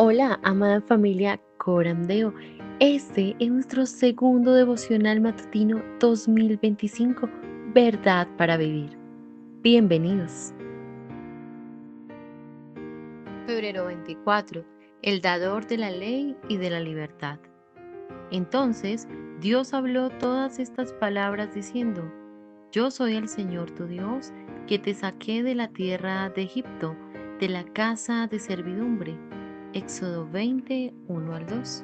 Hola, amada familia Corandeo. Este es nuestro segundo devocional matutino 2025, Verdad para Vivir. Bienvenidos. Febrero 24. El dador de la ley y de la libertad. Entonces Dios habló todas estas palabras diciendo: Yo soy el Señor tu Dios, que te saqué de la tierra de Egipto, de la casa de servidumbre. Éxodo 20, 1 al 2.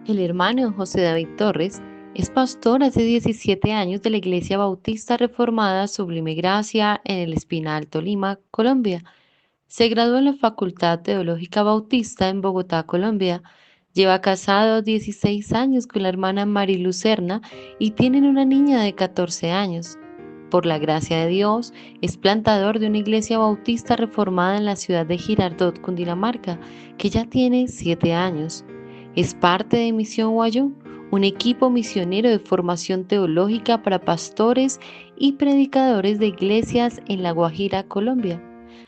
El hermano José David Torres es pastor hace 17 años de la Iglesia Bautista Reformada Sublime Gracia en el Espinal, Tolima, Colombia. Se graduó en la Facultad Teológica Bautista en Bogotá, Colombia. Lleva casado 16 años con la hermana Mari Lucerna y tienen una niña de 14 años. Por la gracia de Dios, es plantador de una iglesia bautista reformada en la ciudad de Girardot, Cundinamarca, que ya tiene 7 años. Es parte de Misión Wayuu, un equipo misionero de formación teológica para pastores y predicadores de iglesias en La Guajira, Colombia.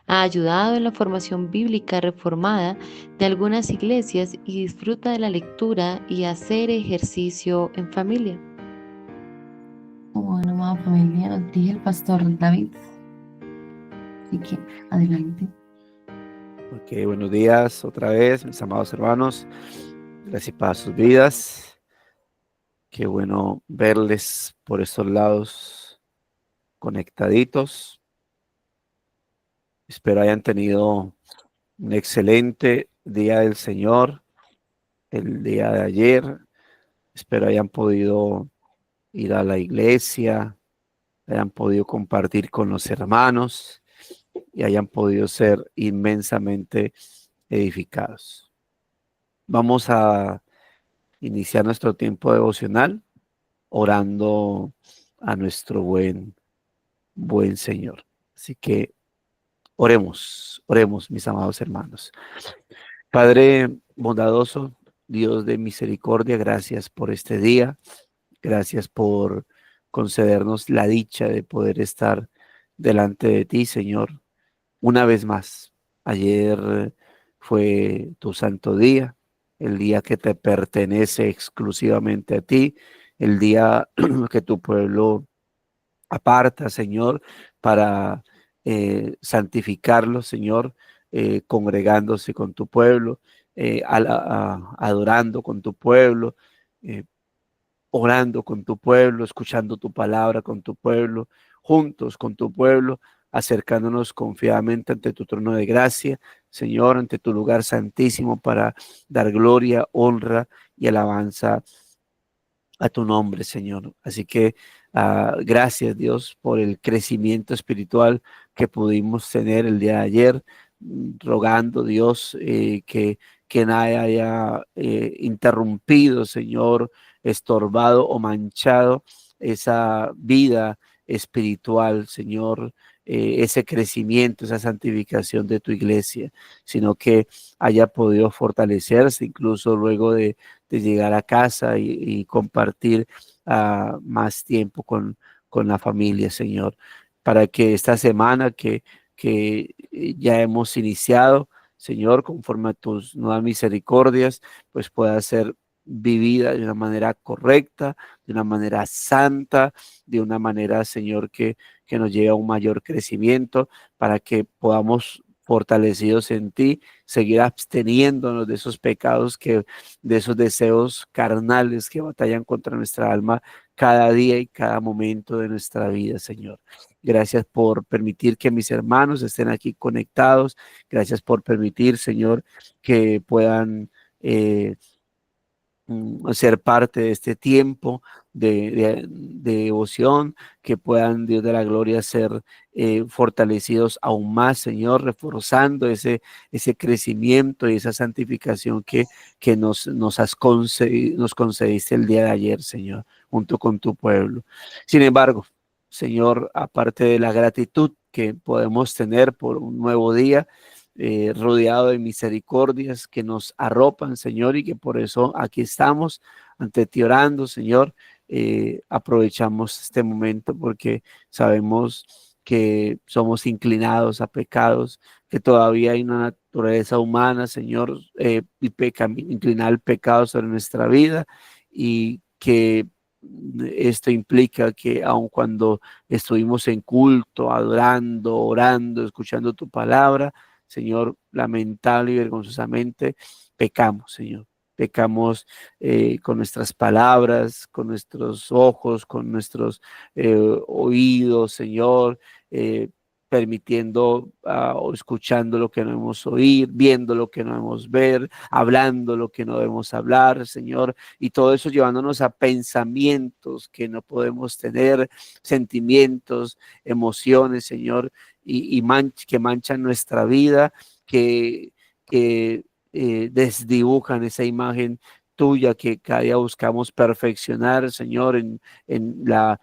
Ha ayudado en la formación bíblica reformada de algunas iglesias y disfruta de la lectura y hacer ejercicio en familia. Bueno, amada familia, nos dirige el pastor David. Así que adelante. Ok, buenos días otra vez, mis amados hermanos. Gracias para sus vidas. Qué bueno verles por estos lados conectaditos. Espero hayan tenido un excelente día del Señor, el día de ayer. Espero hayan podido ir a la iglesia, hayan podido compartir con los hermanos y hayan podido ser inmensamente edificados. Vamos a iniciar nuestro tiempo devocional orando a nuestro buen Señor. Así que oremos, mis amados hermanos. Padre bondadoso, Dios de misericordia, gracias por este día. Gracias por concedernos la dicha de poder estar delante de ti, Señor, una vez más. Ayer fue tu santo día, el día que te pertenece exclusivamente a ti, el día que tu pueblo aparta, Señor, para santificarlo, Señor, congregándose con tu pueblo, adorando con tu pueblo, eh, orando con tu pueblo, escuchando tu palabra con tu pueblo, juntos con tu pueblo, acercándonos confiadamente ante tu trono de gracia, Señor, ante tu lugar santísimo para dar gloria, honra y alabanza a tu nombre, Señor. Así que gracias, Dios, por el crecimiento espiritual que pudimos tener el día de ayer, rogando, Dios, que nadie haya interrumpido, Señor, estorbado o manchado esa vida espiritual, Señor, ese crecimiento, esa santificación de tu iglesia, sino que haya podido fortalecerse incluso luego de llegar a casa y compartir más tiempo con la familia, Señor, para que esta semana que ya hemos iniciado, Señor, conforme a tus nuevas misericordias, pues pueda ser vivida de una manera correcta, de una manera santa, de una manera, Señor, que nos lleve a un mayor crecimiento, para que podamos, fortalecidos en ti, seguir absteniéndonos de esos pecados de esos deseos carnales que batallan contra nuestra alma cada día y cada momento de nuestra vida, Señor. Gracias por permitir que mis hermanos estén aquí conectados. Gracias por permitir, Señor, que puedan ser parte de este tiempo de devoción, que puedan, Dios de la gloria, ser fortalecidos aún más, Señor, reforzando ese crecimiento y esa santificación que nos concediste el día de ayer, Señor, junto con tu pueblo. Sin embargo, Señor, aparte de la gratitud que podemos tener por un nuevo día, rodeado de misericordias que nos arropan, Señor, y que por eso aquí estamos ante ti orando, Señor. Aprovechamos este momento porque sabemos que somos inclinados a pecados, que todavía hay una naturaleza humana, Señor, inclinada al pecado sobre nuestra vida, y que esto implica que aun cuando estuvimos en culto, adorando, orando, escuchando tu palabra, Señor, lamentable y vergonzosamente pecamos, Señor. Pecamos con nuestras palabras, con nuestros ojos, con nuestros oídos, Señor, eh, permitiendo o escuchando lo que no debemos oír, viendo lo que no debemos ver, hablando lo que no debemos hablar, Señor, y todo eso llevándonos a pensamientos que no podemos tener, sentimientos, emociones, Señor, que manchan nuestra vida, que, que desdibujan esa imagen tuya que cada día buscamos perfeccionar, Señor, en la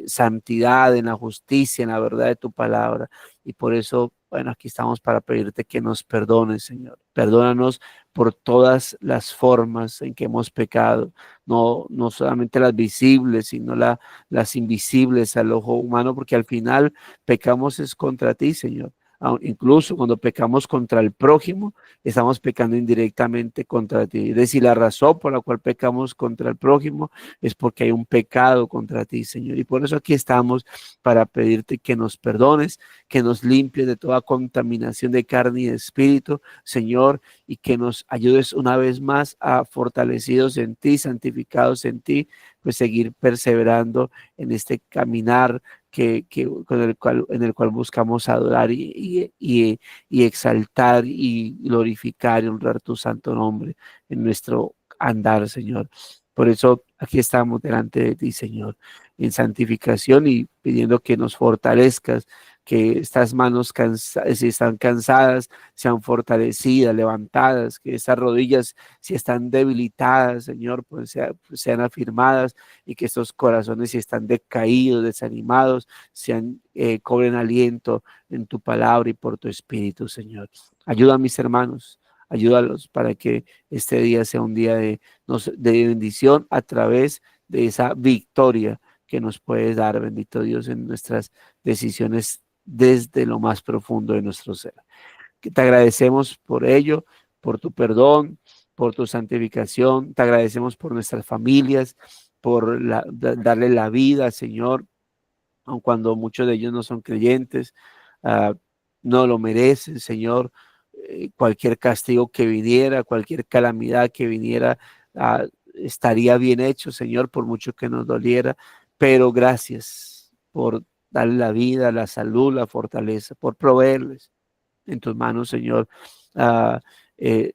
santidad, en la justicia, en la verdad de tu palabra. Y por eso, bueno, aquí estamos para pedirte que nos perdones, Señor. Perdónanos por todas las formas en que hemos pecado, no solamente las visibles, sino las invisibles al ojo humano, porque al final pecamos es contra ti, Señor. Incluso cuando pecamos contra el prójimo, estamos pecando indirectamente contra ti. Es decir, la razón por la cual pecamos contra el prójimo es porque hay un pecado contra ti, Señor. Y por eso aquí estamos para pedirte que nos perdones, que nos limpies de toda contaminación de carne y de espíritu, Señor, y que nos ayudes una vez más a fortalecidos en ti, santificados en ti, pues seguir perseverando en este caminar en el cual buscamos adorar y exaltar y glorificar y honrar tu santo nombre en nuestro andar, Señor. Por eso aquí estamos delante de ti, Señor, en santificación y pidiendo que nos fortalezcas, que estas manos si están cansadas, sean fortalecidas, levantadas, que estas rodillas, si están debilitadas, Señor, pues sean afirmadas, y que estos corazones, si están decaídos, desanimados, cobren aliento en tu palabra y por tu espíritu, Señor. Ayuda a mis hermanos, ayúdalos para que este día sea un día de bendición a través de esa victoria que nos puedes dar, bendito Dios, en nuestras decisiones desde lo más profundo de nuestro ser. Que te agradecemos por ello, por tu perdón, por tu santificación. Te agradecemos por nuestras familias, por darle la vida, Señor, aun cuando muchos de ellos no son creyentes, uh, no lo merecen, Señor. Cualquier castigo que viniera, cualquier calamidad que viniera, estaría bien hecho, Señor, por mucho que nos doliera, pero gracias por darle la vida, la salud, la fortaleza, por proveerles en tus manos, Señor. Uh,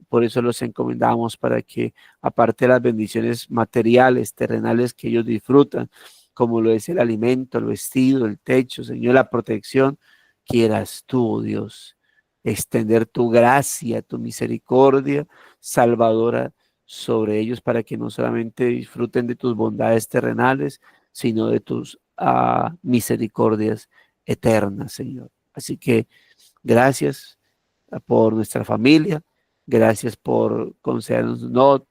por eso los encomendamos para que, aparte de las bendiciones materiales, terrenales que ellos disfrutan, como lo es el alimento, el vestido, el techo, Señor, la protección, quieras tú, Dios, extender tu gracia, tu misericordia salvadora sobre ellos, para que no solamente disfruten de tus bondades terrenales, sino de tus misericordias eternas, Señor. Así que gracias por nuestra familia, gracias por concedernos no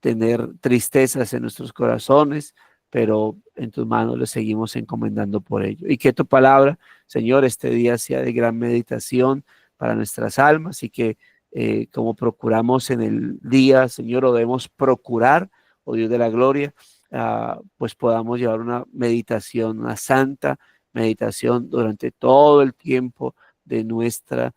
tener tristezas en nuestros corazones, pero en tus manos le seguimos encomendando por ello. Y que tu palabra, Señor, este día sea de gran meditación para nuestras almas, y que como procuramos en el día, Señor, o debemos procurar, oh Dios de la gloria, pues podamos llevar una meditación, una santa meditación durante todo el tiempo de nuestro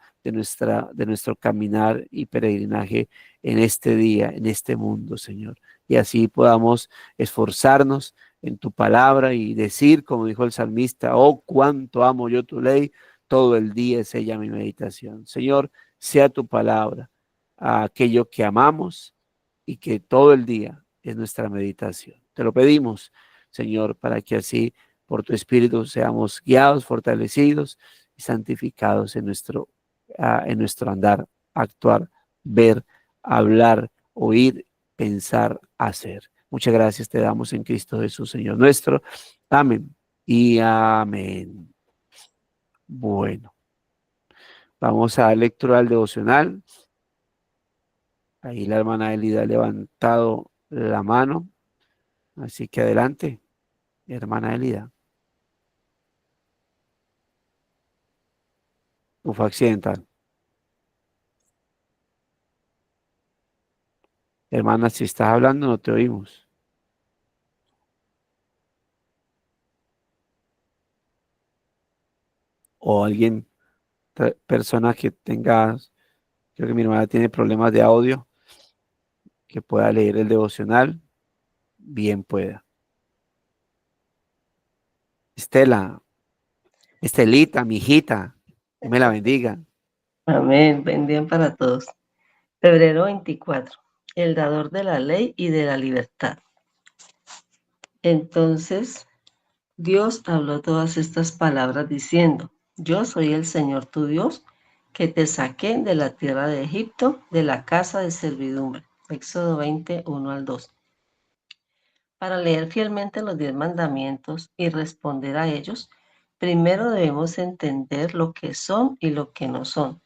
caminar y peregrinaje en este día, en este mundo, Señor. Y así podamos esforzarnos en tu palabra y decir, como dijo el salmista: oh, cuánto amo yo tu ley, todo el día es ella mi meditación. Señor, sea tu palabra aquello que amamos, y que todo el día es nuestra meditación. Te lo pedimos, Señor, para que así por tu Espíritu seamos guiados, fortalecidos y santificados en nuestro andar, actuar, ver, hablar, oír, pensar, hacer. Muchas gracias te damos en Cristo Jesús, Señor nuestro. Amén y amén. Bueno, vamos a lectura al devocional. Ahí la hermana Elida ha levantado la mano, así que adelante, hermana Elida. fue accidental. Hermana, si estás hablando, no te oímos. O alguien, persona que tenga, creo que mi hermana tiene problemas de audio, que pueda leer el devocional, bien pueda. Estela, Estelita, mi hijita, Dios me la bendiga. Amén. Buen día para todos. Febrero 24. El dador de la ley y de la libertad. Entonces Dios habló todas estas palabras diciendo: Yo soy el Señor tu Dios, que te saqué de la tierra de Egipto, de la casa de servidumbre. Éxodo 20, 1 al 2. Para leer fielmente los 10 mandamientos y responder a ellos, primero debemos entender lo que son y lo que no son.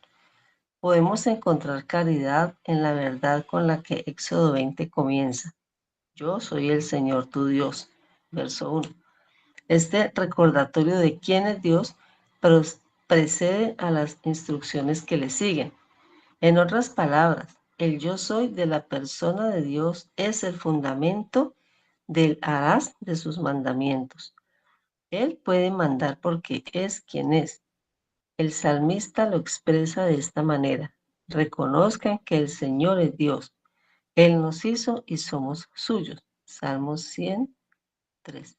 Podemos encontrar claridad en la verdad con la que Éxodo 20 comienza. Yo soy el Señor tu Dios. Verso 1. Este recordatorio de quién es Dios precede a las instrucciones que le siguen. En otras palabras, el yo soy de la persona de Dios es el fundamento del harás de sus mandamientos. Él puede mandar porque es quien es. El salmista lo expresa de esta manera: reconozcan que el Señor es Dios. Él nos hizo y somos suyos. Salmos 103.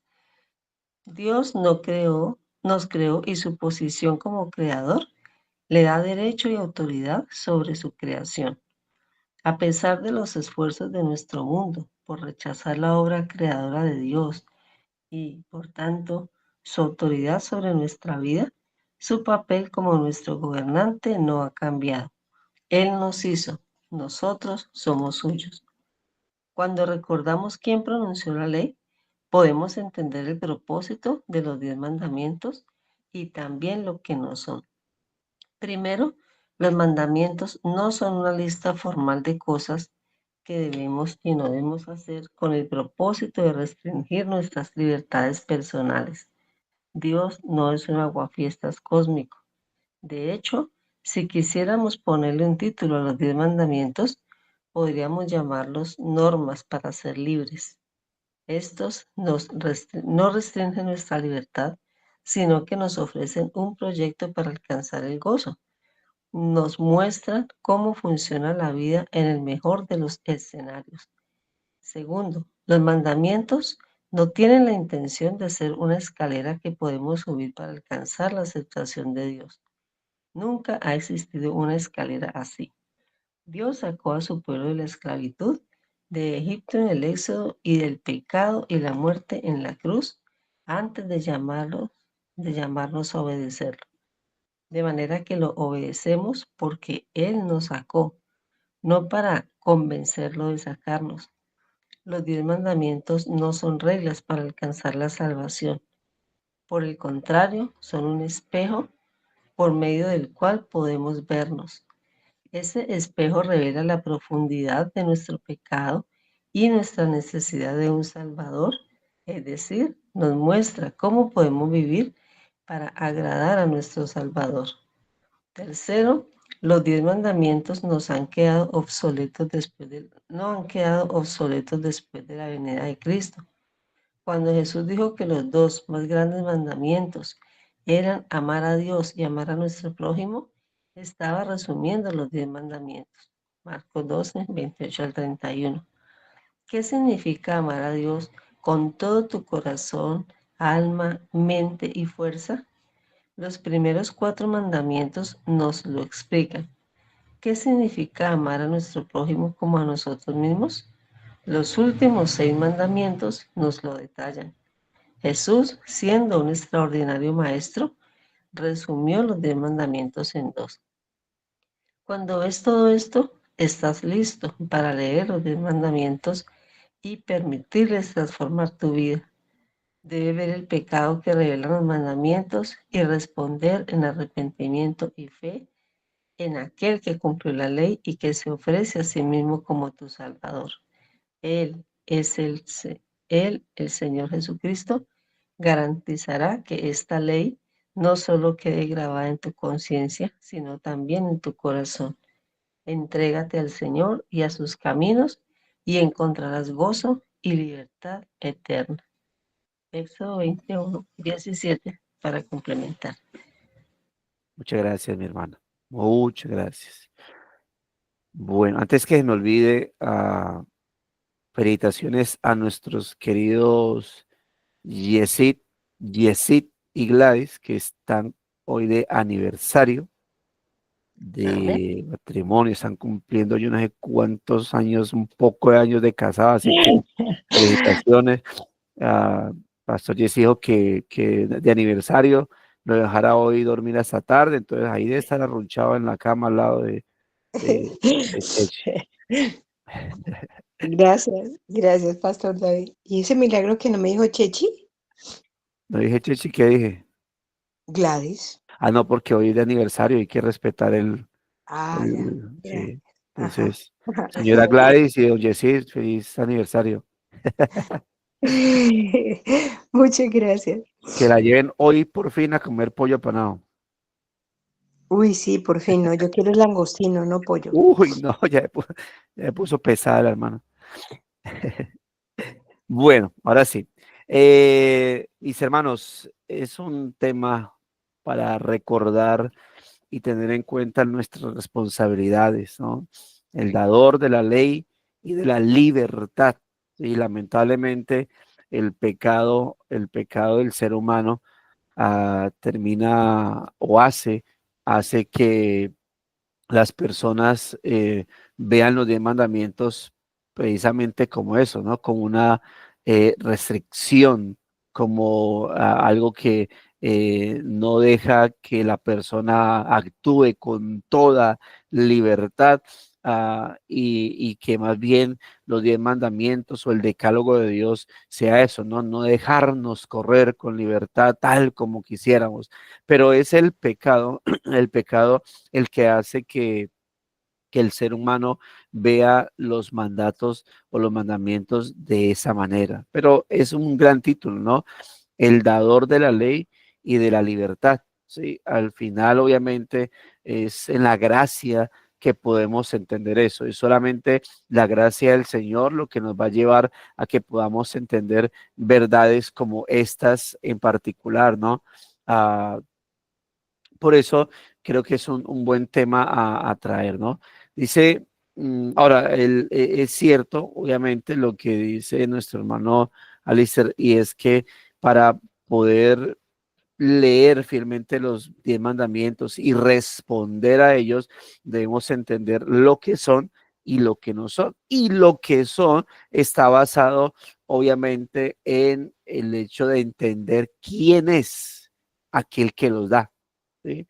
Dios nos creó y su posición como creador le da derecho y autoridad sobre su creación. A pesar de los esfuerzos de nuestro mundo por rechazar la obra creadora de Dios y, por tanto, su autoridad sobre nuestra vida, su papel como nuestro gobernante no ha cambiado. Él nos hizo, nosotros somos suyos. Cuando recordamos quién pronunció la ley, podemos entender el propósito de los 10 mandamientos y también lo que no son. Primero, los mandamientos no son una lista formal de cosas que debemos y no debemos hacer con el propósito de restringir nuestras libertades personales. Dios no es un aguafiestas cósmico. De hecho, si quisiéramos ponerle un título a los 10 mandamientos, podríamos llamarlos normas para ser libres. Estos no restringen nuestra libertad, sino que nos ofrecen un proyecto para alcanzar el gozo. Nos muestran cómo funciona la vida en el mejor de los escenarios. Segundo, los mandamientos no tienen la intención de ser una escalera que podemos subir para alcanzar la aceptación de Dios. Nunca ha existido una escalera así. Dios sacó a su pueblo de la esclavitud de Egipto en el Éxodo y del pecado y la muerte en la cruz antes de llamarnos a obedecerlo. De manera que lo obedecemos porque Él nos sacó, no para convencerlo de sacarnos. Los 10 mandamientos no son reglas para alcanzar la salvación. Por el contrario, son un espejo por medio del cual podemos vernos. Ese espejo revela la profundidad de nuestro pecado y nuestra necesidad de un Salvador, es decir, nos muestra cómo podemos vivir para agradar a nuestro Salvador. Tercero, los 10 mandamientos no han quedado obsoletos después de la venida de Cristo. Cuando Jesús dijo que los 2 más grandes mandamientos eran amar a Dios y amar a nuestro prójimo, estaba resumiendo los 10 mandamientos. Marcos 12, 28 al 31. ¿Qué significa amar a Dios con todo tu corazón, alma, mente y fuerza? Los primeros 4 mandamientos nos lo explican. ¿Qué significa amar a nuestro prójimo como a nosotros mismos? Los últimos 6 mandamientos nos lo detallan. Jesús, siendo un extraordinario maestro, resumió los 10 mandamientos en 2. Cuando ves todo esto, estás listo para leer los 10 mandamientos y permitirles transformar tu vida. Debe ver el pecado que revelan los mandamientos y responder en arrepentimiento y fe en aquel que cumplió la ley y que se ofrece a sí mismo como tu Salvador. Él, el Señor Jesucristo, garantizará que esta ley no solo quede grabada en tu conciencia, sino también en tu corazón. Entrégate al Señor y a sus caminos y encontrarás gozo y libertad eterna. Éxodo 21:17 para complementar. Muchas gracias, mi hermano. Muchas gracias. Bueno, antes que se me olvide, felicitaciones a nuestros queridos Yesid, Yesid y Gladys, que están hoy de aniversario Amén. de matrimonio, están cumpliendo yo no sé cuántos años, un poco de años de casado, así que felicitaciones. Ah, Pastor Jesse dijo que de aniversario lo dejara hoy dormir hasta tarde, entonces ahí debe estar arrunchado en la cama al lado de Chechi. Gracias, gracias, Pastor David. ¿Y ese milagro que no me dijo Chechi? No dije Chechi, ¿qué dije? Gladys. Ah, no, porque hoy es de aniversario, hay que respetar Ah, ya, sí. gracias. Ajá. Entonces, señora Gladys y don Jesse, feliz aniversario. Muchas gracias. Que la lleven hoy por fin a comer pollo apanado. Uy, sí, por fin, no, yo quiero el langostino, no pollo. Uy, no, ya me puso pesada la hermana. Bueno, ahora sí. Mis hermanos, es un tema para recordar y tener en cuenta nuestras responsabilidades, ¿no? El dador de la ley y de la libertad. Y lamentablemente el pecado del ser humano termina o hace que las personas vean los 10 mandamientos precisamente como eso, ¿no? Como una restricción, como algo que no deja que la persona actúe con toda libertad. Y que más bien los 10 mandamientos o el decálogo de Dios sea eso, ¿no? No dejarnos correr con libertad tal como quisiéramos, pero es el pecado, el pecado el que hace que el ser humano vea los mandatos o los mandamientos de esa manera. Pero es un gran título, ¿no? El dador de la ley y de la libertad. Sí, al final, obviamente, es en la gracia que podemos entender eso. Es solamente la gracia del Señor lo que nos va a llevar a que podamos entender verdades como estas en particular, ¿no? Ah, por eso creo que es un buen tema a traer, ¿no? Dice, ahora, es cierto, obviamente, lo que dice nuestro hermano Alistair, y es que para poder leer fielmente los 10 mandamientos y responder a ellos, debemos entender lo que son y lo que no son. Y lo que son está basado, obviamente, en el hecho de entender quién es aquel que los da. ¿Sí?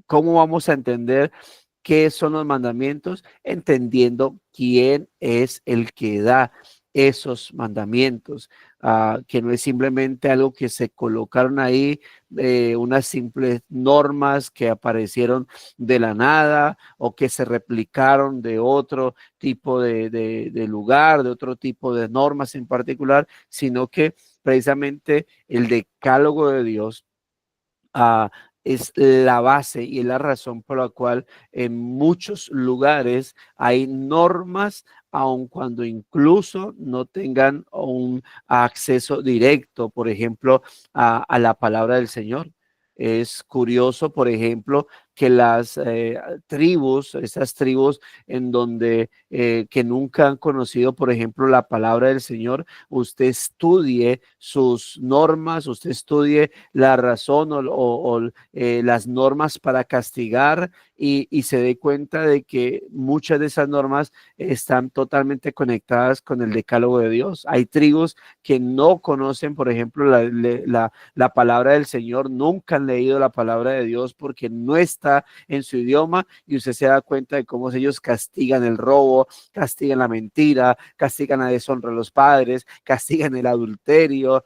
¿Cómo vamos a entender qué son los mandamientos? Entendiendo quién es el que da esos mandamientos, que no es simplemente algo que se colocaron ahí, unas simples normas que aparecieron de la nada o que se replicaron de otro tipo de lugar, de otro tipo de normas en particular, sino que precisamente el decálogo de Dios uh, es la base y es la razón por la cual en muchos lugares hay normas, aun cuando incluso no tengan un acceso directo, por ejemplo, a la palabra del Señor. Es curioso, por ejemplo, que las tribus, esas tribus en donde que nunca han conocido, por ejemplo, la palabra del Señor, usted estudie sus normas, usted estudie la razón o las normas para castigar y se dé cuenta de que muchas de esas normas están totalmente conectadas con el decálogo de Dios. Hay tribus que no conocen, por ejemplo, la palabra del Señor, nunca han leído la palabra de Dios porque no está en su idioma y usted se da cuenta de cómo ellos castigan el robo, castigan la mentira, castigan la deshonra a los padres, castigan el adulterio,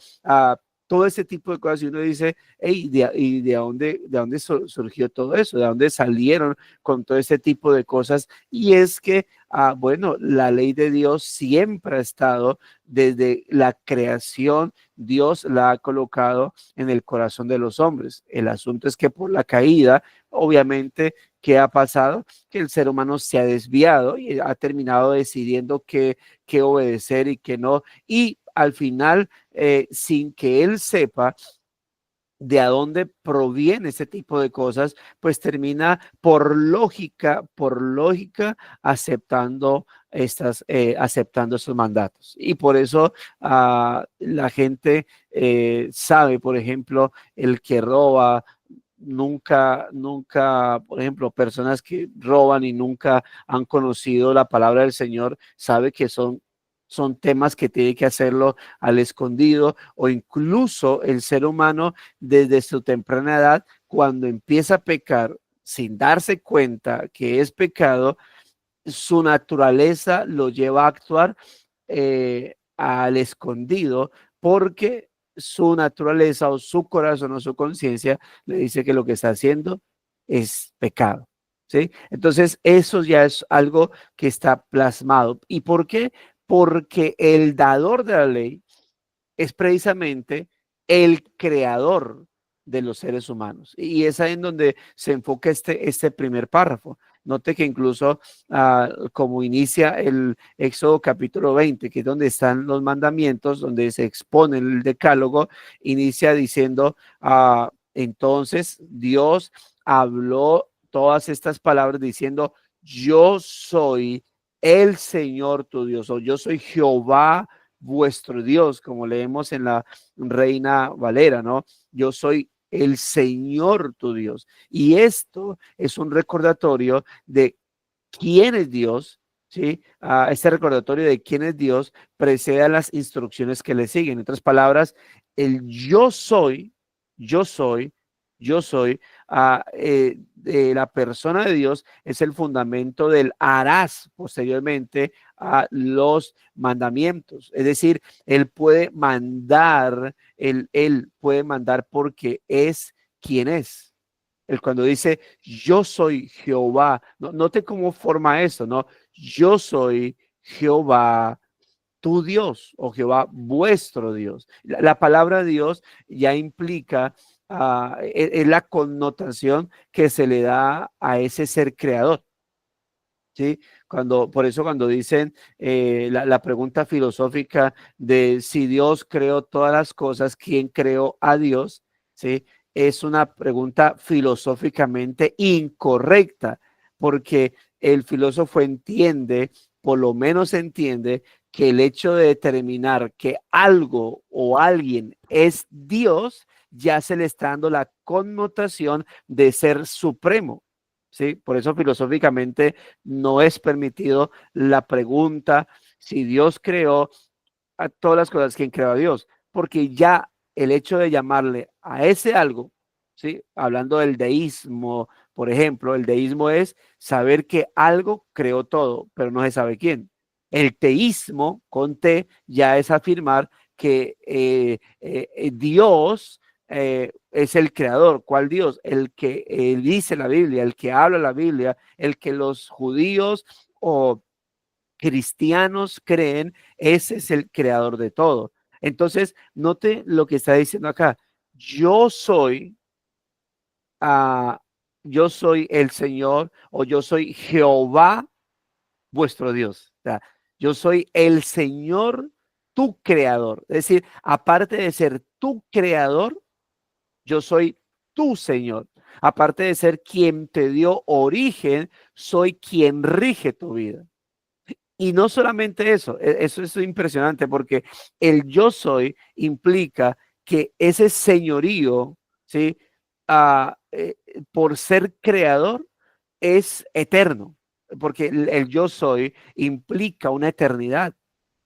todo ese tipo de cosas y uno dice, hey, ¿y de dónde surgió todo eso? ¿De dónde salieron con todo ese tipo de cosas? Y es que, bueno, la ley de Dios siempre ha estado desde la creación, Dios la ha colocado en el corazón de los hombres. El asunto es que por la caída, obviamente, ¿qué ha pasado? Que el ser humano se ha desviado y ha terminado decidiendo qué obedecer y qué no. Y al final, sin que él sepa de a dónde proviene ese tipo de cosas, pues termina por lógica, aceptando estos mandatos. Y por eso la gente sabe, por ejemplo, el que roba, nunca, por ejemplo, personas que roban y nunca han conocido la palabra del Señor, sabe que son temas que tiene que hacerlo al escondido, o incluso el ser humano desde su temprana edad, cuando empieza a pecar sin darse cuenta que es pecado, su naturaleza lo lleva a actuar al escondido, porque su naturaleza o su corazón o su conciencia le dice que lo que está haciendo es pecado. ¿Sí? Entonces, eso ya es algo que está plasmado. ¿Y por qué? Porque el dador de la ley es precisamente el creador de los seres humanos. Y es ahí en donde se enfoca este primer párrafo. Note que incluso como inicia el Éxodo capítulo 20, que es donde están los mandamientos, donde se expone el decálogo, inicia diciendo, entonces Dios habló todas estas palabras diciendo, yo soy el Señor tu Dios, o yo soy Jehová vuestro Dios, como leemos en la Reina Valera, ¿no? Yo soy el Señor tu Dios. Y esto es un recordatorio de quién es Dios, ¿sí? Este recordatorio de quién es Dios precede a las instrucciones que le siguen. En otras palabras, el yo soy, yo soy, de la persona de Dios es el fundamento del harás posteriormente a los mandamientos. Es decir, él puede mandar, él puede mandar porque es quien es. Él cuando dice, yo soy Jehová, note cómo forma esto, ¿no? Yo soy Jehová, tu Dios, o Jehová, vuestro Dios. La palabra Dios ya implica, es la connotación que se le da a ese ser creador. ¿Sí? Por eso cuando dicen la pregunta filosófica de si Dios creó todas las cosas, ¿quién creó a Dios? ¿Sí? Es una pregunta filosóficamente incorrecta, porque el filósofo entiende, por lo menos entiende, que el hecho de determinar que algo o alguien es Dios, ya se le está dando la connotación de ser supremo. ¿Sí? Por eso filosóficamente no es permitido la pregunta si Dios creó a todas las cosas, ¿quién creó a Dios? Porque ya el hecho de llamarle a ese algo, ¿sí? Hablando del deísmo, por ejemplo, el deísmo es saber que algo creó todo, pero no se sabe quién. El teísmo, con T, ya es afirmar que Dios es el creador. ¿Cuál Dios? El que dice la Biblia, el que habla la Biblia, el que los judíos o cristianos creen, ese es el creador de todo. Entonces, note lo que está diciendo acá. Yo soy, uh, yo soy el Señor, o yo soy Jehová, vuestro Dios. O sea, yo soy el Señor, tu creador. Es decir, aparte de ser tu creador, yo soy tu Señor. Aparte de ser quien te dio origen, soy quien rige tu vida. Y no solamente eso, eso es impresionante porque el yo soy implica que ese señorío, ¿sí? Por ser creador es eterno, porque el yo soy implica una eternidad.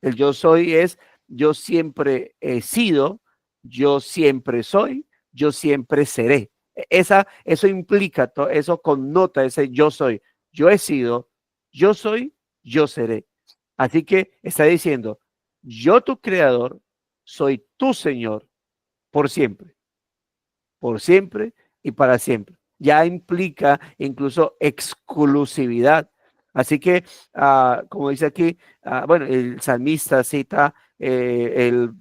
El yo soy es yo siempre he sido, yo siempre soy, yo siempre seré. Eso implica, eso connota ese yo soy. Yo he sido, yo soy, yo seré. Así que está diciendo, yo tu creador, soy tu Señor, por siempre y para siempre. Ya implica incluso exclusividad. Así que, como dice aquí, bueno, el salmista cita, el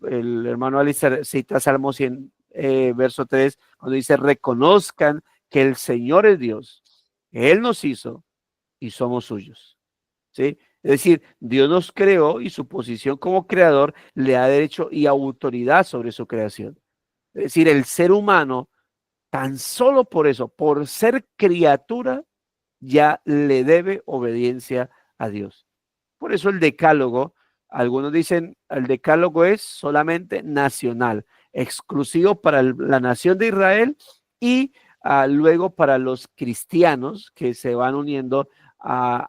hermano Alistair cita Salmo 100, verso 3, cuando dice, reconozcan que el Señor es Dios, que Él nos hizo y somos suyos. ¿Sí? Es decir, Dios nos creó y su posición como creador le da derecho y autoridad sobre su creación. Es decir, el ser humano, tan solo por eso, por ser criatura, ya le debe obediencia a Dios. Por eso el decálogo, algunos dicen, el decálogo es solamente nacional, exclusivo para la nación de Israel y luego para los cristianos que se van uniendo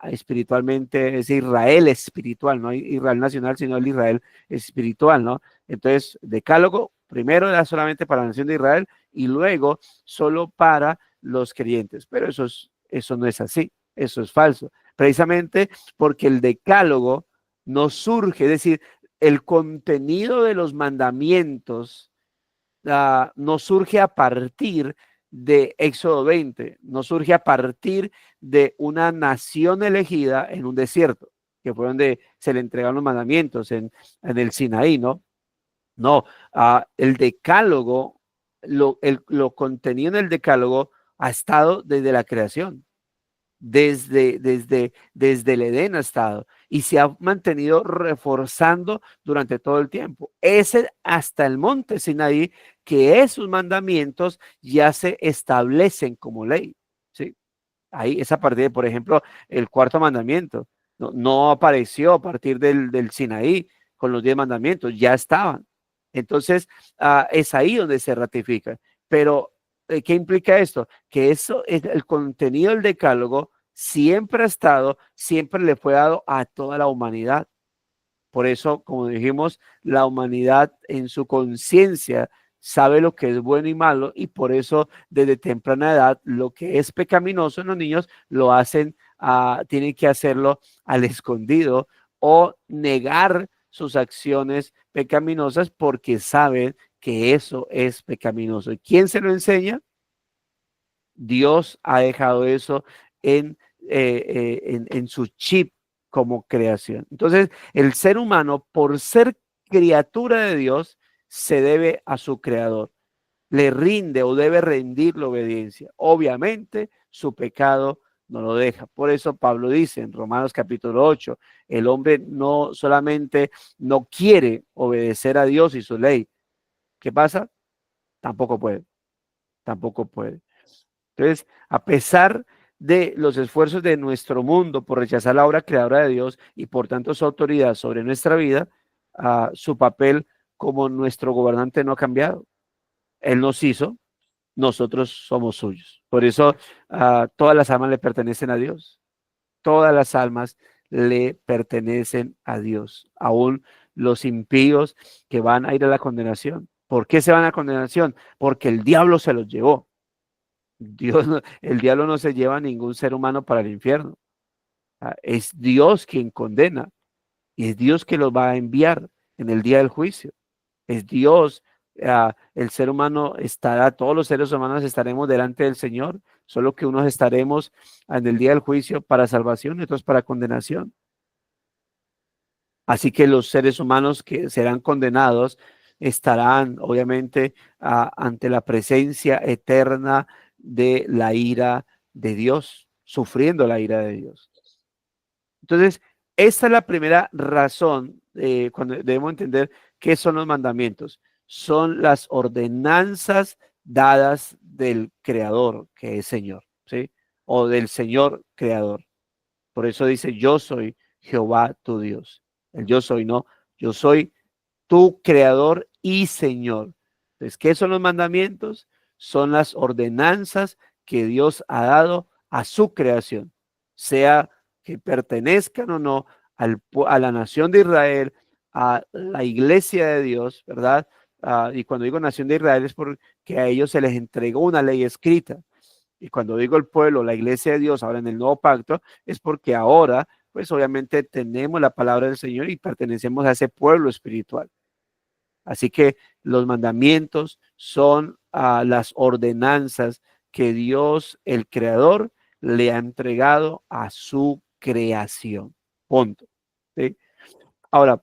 espiritualmente, es Israel espiritual, no Israel nacional, sino el Israel espiritual, ¿no? Entonces, decálogo primero era solamente para la nación de Israel y luego solo para los creyentes, pero eso no es así, eso es falso, precisamente porque el decálogo no surge, es decir, el contenido de los mandamientos no surge a partir de Éxodo 20, no surge a partir de una nación elegida en un desierto, que fue donde se le entregaron los mandamientos en el Sinaí, ¿no? No, el decálogo, lo contenido en el decálogo ha estado desde la creación. Desde el Edén ha estado y se ha mantenido reforzando durante todo el tiempo. Ese hasta el monte Sinaí, que esos mandamientos ya se establecen como ley, ¿sí? Ahí es a partir de, por ejemplo, el cuarto mandamiento. No apareció a partir del Sinaí con los 10 mandamientos, ya estaban. Entonces, es ahí donde se ratifica. Pero, ¿qué implica esto? Que eso es el contenido del decálogo siempre ha estado, siempre le fue dado a toda la humanidad. Por eso, como dijimos, la humanidad en su conciencia sabe lo que es bueno y malo y por eso desde temprana edad lo que es pecaminoso en los niños lo hacen, tienen que hacerlo al escondido o negar sus acciones pecaminosas porque saben que eso es pecaminoso. ¿Y quién se lo enseña? Dios ha dejado eso en su chip como creación. Entonces, el ser humano, por ser criatura de Dios, se debe a su creador. Le rinde o debe rendirle obediencia. Obviamente, su pecado no lo deja. Por eso Pablo dice en Romanos capítulo 8, el hombre no solamente no quiere obedecer a Dios y su ley. ¿Qué pasa? Tampoco puede. Tampoco puede. Entonces, a pesar de los esfuerzos de nuestro mundo por rechazar la obra creadora de Dios y por tanto su autoridad sobre nuestra vida, su papel como nuestro gobernante no ha cambiado. Él nos hizo, nosotros somos suyos. Por eso todas las almas le pertenecen a Dios. Todas las almas le pertenecen a Dios. Aún los impíos que van a ir a la condenación. ¿Por qué se van a la condenación? Porque el diablo se los llevó. El diablo no se lleva a ningún ser humano para el infierno. Es Dios quien condena y es Dios que los va a enviar en el día del juicio. Es Dios, el ser humano estará, todos los seres humanos estaremos delante del Señor, solo que unos estaremos en el día del juicio para salvación y otros para condenación. Así que los seres humanos que serán condenados estarán obviamente ante la presencia eterna de la ira de Dios, sufriendo la ira de Dios. Entonces, esta es la primera razón cuando debemos entender qué son los mandamientos. Son las ordenanzas dadas del Creador, que es Señor, ¿sí? O del Señor Creador. Por eso dice, yo soy Jehová tu Dios. El yo soy, no, yo soy tu Creador y Señor. Entonces, ¿qué son los mandamientos? Son las ordenanzas que Dios ha dado a su creación, sea que pertenezcan o no a la nación de Israel, a la iglesia de Dios, ¿verdad? Y cuando digo nación de Israel es porque a ellos se les entregó una ley escrita. Y cuando digo el pueblo, la iglesia de Dios, ahora en el nuevo pacto, es porque ahora, pues obviamente tenemos la palabra del Señor y pertenecemos a ese pueblo espiritual. Así que los mandamientos son las ordenanzas que Dios, el Creador, le ha entregado a su creación. Punto. ¿Sí? Ahora,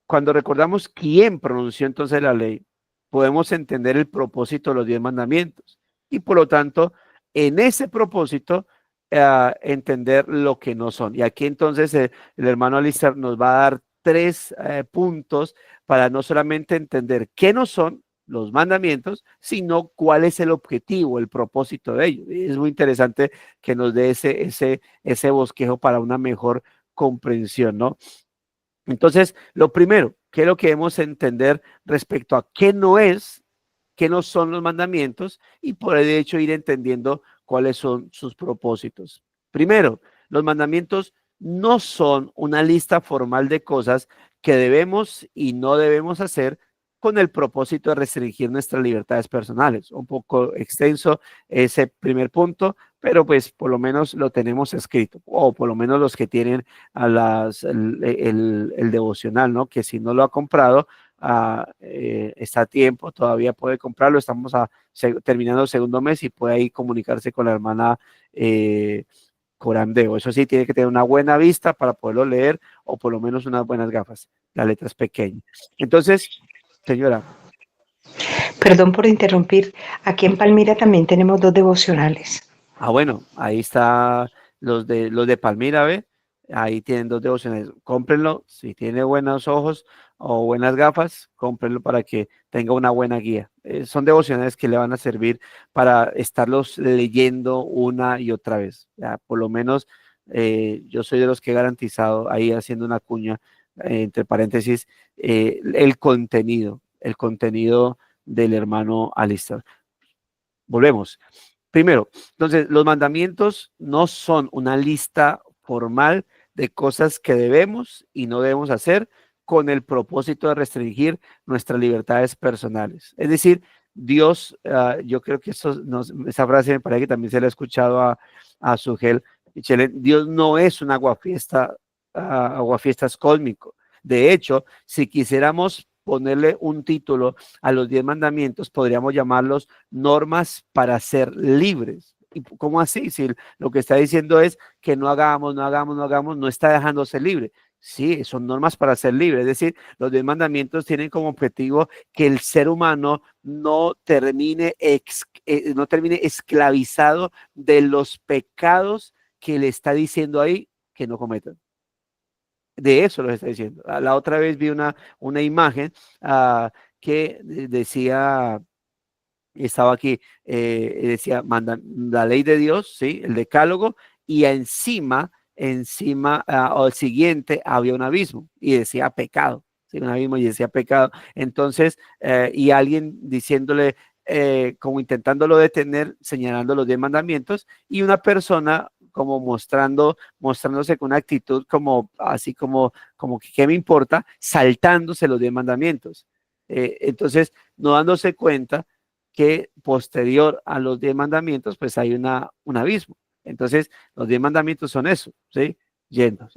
cuando recordamos quién pronunció entonces la ley, podemos entender el propósito de los 10 mandamientos y por lo tanto, en ese propósito, entender lo que no son. Y aquí entonces el hermano Alistair nos va a dar 3 puntos para no solamente entender qué no son los mandamientos, sino cuál es el objetivo, el propósito de ellos. Y es muy interesante que nos dé ese bosquejo para una mejor comprensión, ¿no? Entonces, lo primero, ¿qué es lo que debemos entender respecto a qué no son los mandamientos? Y por el hecho ir entendiendo cuáles son sus propósitos. Primero, los mandamientos no son una lista formal de cosas que debemos y no debemos hacer con el propósito de restringir nuestras libertades personales. Un poco extenso ese primer punto, pero pues por lo menos lo tenemos escrito, o por lo menos los que tienen el devocional, ¿no? Que si no lo ha comprado, está a tiempo, todavía puede comprarlo, estamos terminando el segundo mes y puede ahí comunicarse con la hermana Corandeo. Eso sí, tiene que tener una buena vista para poderlo leer, o por lo menos unas buenas gafas, la letra es pequeña. Entonces, señora. Perdón por interrumpir. Aquí en Palmira también tenemos 2 devocionales. Bueno, ahí está los de Palmira, ¿ve? Ahí tienen 2 devocionales. Cómprenlo, si tiene buenos ojos o buenas gafas, cómprenlo para que tenga una buena guía. Son devocionales que le van a servir para estarlos leyendo una y otra vez. Ya, por lo menos yo soy de los que he garantizado, ahí haciendo una cuña, entre paréntesis, el contenido del hermano Alistair. Volvemos. Primero, entonces, los mandamientos no son una lista formal de cosas que debemos y no debemos hacer con el propósito de restringir nuestras libertades personales. Es decir, Dios, yo creo que esa frase me parece que también se la ha escuchado a Sugel Michele, Dios no es un aguafiestas cósmico. De hecho, si quisiéramos ponerle un título a los 10 mandamientos, podríamos llamarlos normas para ser libres. ¿Y cómo así? Si lo que está diciendo es que no hagamos, no está dejando ser libre. Sí, son normas para ser libre. Es decir, los 10 mandamientos tienen como objetivo que el ser humano no termine esclavizado de los pecados que le está diciendo ahí que no cometan. De eso lo está diciendo. La otra vez vi una imagen que decía, estaba aquí, decía, la ley de Dios, ¿sí? El decálogo, y encima, o el siguiente, había un abismo, y decía pecado, ¿sí? Un abismo y decía pecado. Entonces, y alguien diciéndole, como intentándolo detener, señalando los 10 mandamientos, y una persona como mostrándose con una actitud como así como que ¿qué me importa? Saltándose los 10 mandamientos. Entonces, no dándose cuenta que posterior a los 10 mandamientos, pues hay un abismo. Entonces, los 10 mandamientos son eso, ¿sí? Yendo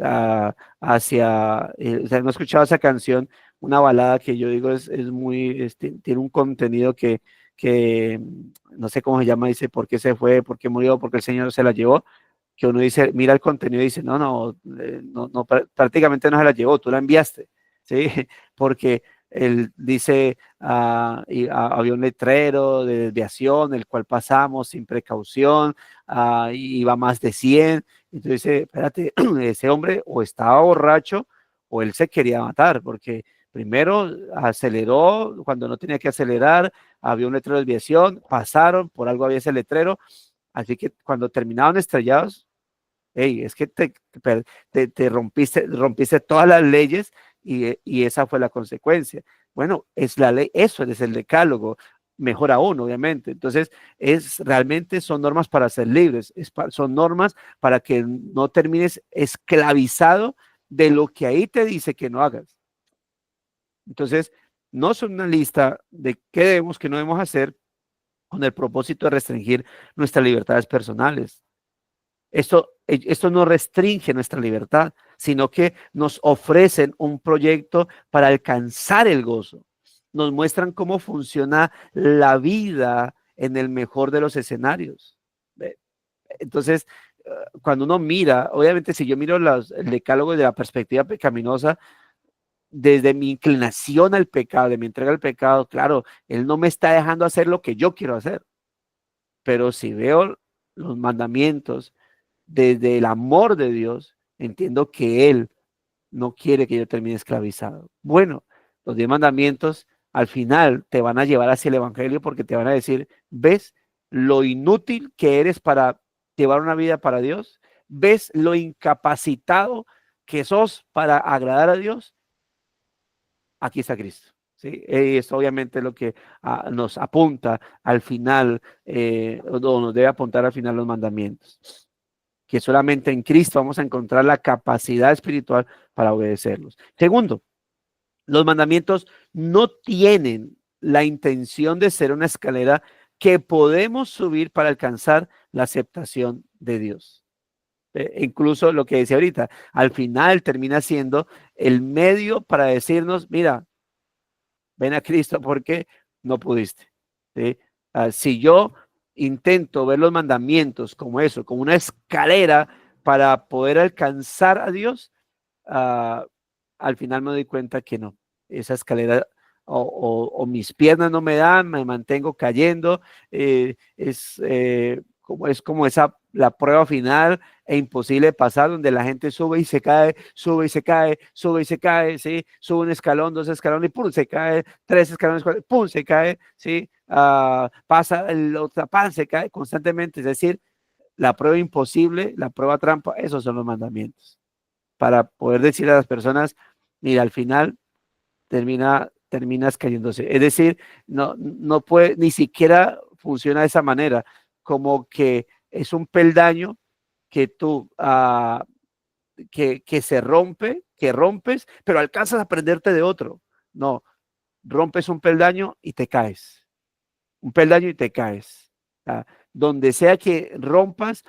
hacia, o sea, no he escuchado esa canción, una balada que yo digo es muy, tiene un contenido que no sé cómo se llama, dice, ¿por qué se fue? ¿Por qué murió? ¿Por qué el Señor se la llevó? Que uno dice, mira el contenido y dice, no, prácticamente no se la llevó, tú la enviaste, ¿sí? Porque él dice, había un letrero de desviación, el cual pasamos sin precaución, iba más de 100, entonces dice, espérate, ese hombre o estaba borracho o él se quería matar, porque primero aceleró cuando no tenía que acelerar, había un letrero de desviación, pasaron, por algo había ese letrero. Así que cuando terminaban estrellados, hey, es que te rompiste todas las leyes y esa fue la consecuencia. Bueno, es la ley, eso es el decálogo, mejor aún, obviamente. Entonces, realmente son normas para ser libres, son normas para que no termines esclavizado de lo que ahí te dice que no hagas. Entonces, no son una lista de qué debemos, qué no debemos hacer, con el propósito de restringir nuestras libertades personales. Esto no restringe nuestra libertad, sino que nos ofrecen un proyecto para alcanzar el gozo. nos muestran cómo funciona la vida en el mejor de los escenarios. Entonces, cuando uno mira, obviamente si yo miro el decálogo de la perspectiva pecaminosa, desde mi inclinación al pecado, de mi entrega al pecado, claro, Él no me está dejando hacer lo que yo quiero hacer. Pero si veo los mandamientos desde el amor de Dios, entiendo que Él no quiere que yo termine esclavizado. Bueno, los 10 mandamientos al final te van a llevar hacia el evangelio porque te van a decir, ¿ves lo inútil que eres para llevar una vida para Dios? ¿Ves lo incapacitado que sos para agradar a Dios? Aquí está Cristo. ¿Sí? Es obviamente lo que nos apunta al final, o nos debe apuntar al final los mandamientos. Que solamente en Cristo vamos a encontrar la capacidad espiritual para obedecerlos. Segundo, los mandamientos no tienen la intención de ser una escalera que podemos subir para alcanzar la aceptación de Dios. Incluso lo que decía ahorita, al final termina siendo el medio para decirnos, mira, ven a Cristo porque no pudiste. ¿Sí? Si yo intento ver los mandamientos como eso, como una escalera para poder alcanzar a Dios, al final me doy cuenta que no. Esa escalera o mis piernas no me dan, me mantengo cayendo, es como la prueba final e imposible de pasar, donde la gente sube y se cae, sube y se cae, sube y se cae, ¿sí? Sube un escalón, 2 escalones y pum, se cae, 3 escalones, 4, pum, se cae, ¿sí? Pasa el otro pan, se cae constantemente, es decir, la prueba imposible, la prueba trampa, esos son los mandamientos. Para poder decir a las personas, mira, al final terminas cayéndose. Es decir, no puede, ni siquiera funciona de esa manera, como que es un peldaño que tú, que se rompe, que rompes, pero alcanzas a prenderte de otro. No, rompes un peldaño y te caes. Un peldaño y te caes. Donde sea que rompas,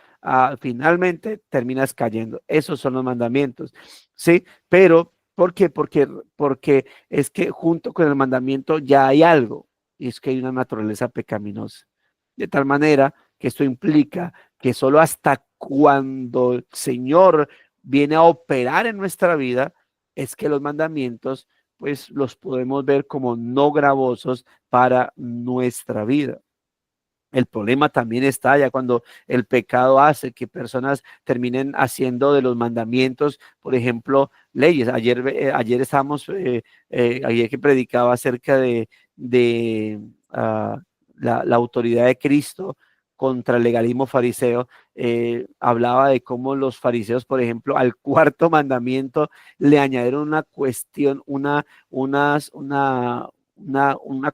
finalmente terminas cayendo. Esos son los mandamientos, ¿sí? Pero, ¿por qué? Porque es que junto con el mandamiento ya hay algo, y es que hay una naturaleza pecaminosa. De tal manera que esto implica que solo hasta cuando el Señor viene a operar en nuestra vida, es que los mandamientos, pues los podemos ver como no gravosos para nuestra vida. El problema también está ya cuando el pecado hace que personas terminen haciendo de los mandamientos, por ejemplo, leyes. Ayer estábamos, ayer que predicaba acerca de la autoridad de Cristo contra el legalismo fariseo, hablaba de cómo los fariseos, por ejemplo, al cuarto mandamiento le añadieron una cuestión, una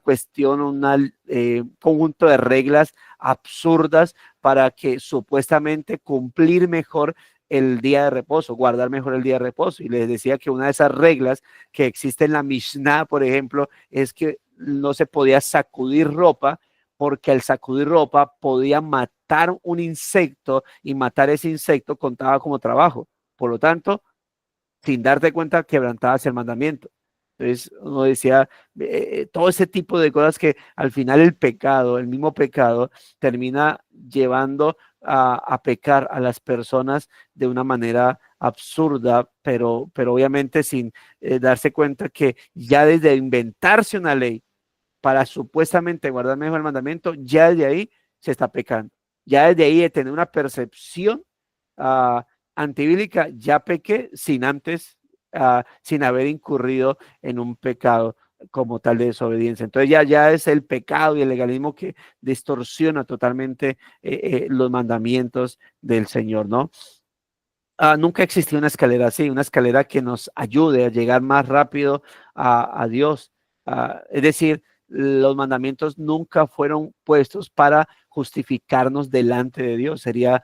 cuestión, conjunto de reglas absurdas para que supuestamente cumplir mejor el día de reposo, guardar mejor el día de reposo. Y les decía que una de esas reglas que existe en la Mishnah, por ejemplo, es que no se podía sacudir ropa, porque al sacudir ropa podía matar un insecto y matar ese insecto contaba como trabajo. Por lo tanto, sin darte cuenta, quebrantabas el mandamiento. Entonces uno decía, todo ese tipo de cosas que al final el pecado, el mismo pecado, termina llevando a pecar a las personas de una manera absurda, pero obviamente sin darse cuenta que ya desde inventarse una ley para supuestamente guardar mejor el mandamiento, ya desde ahí se está pecando. Ya desde ahí de tener una percepción antibíblica, ya pequé sin antes, sin haber incurrido en un pecado como tal de desobediencia. Entonces ya es el pecado y el legalismo que distorsiona totalmente los mandamientos del Señor, ¿no? Nunca existió una escalera así, una escalera que nos ayude a llegar más rápido a Dios. Es decir, los mandamientos nunca fueron puestos para justificarnos delante de Dios. Sería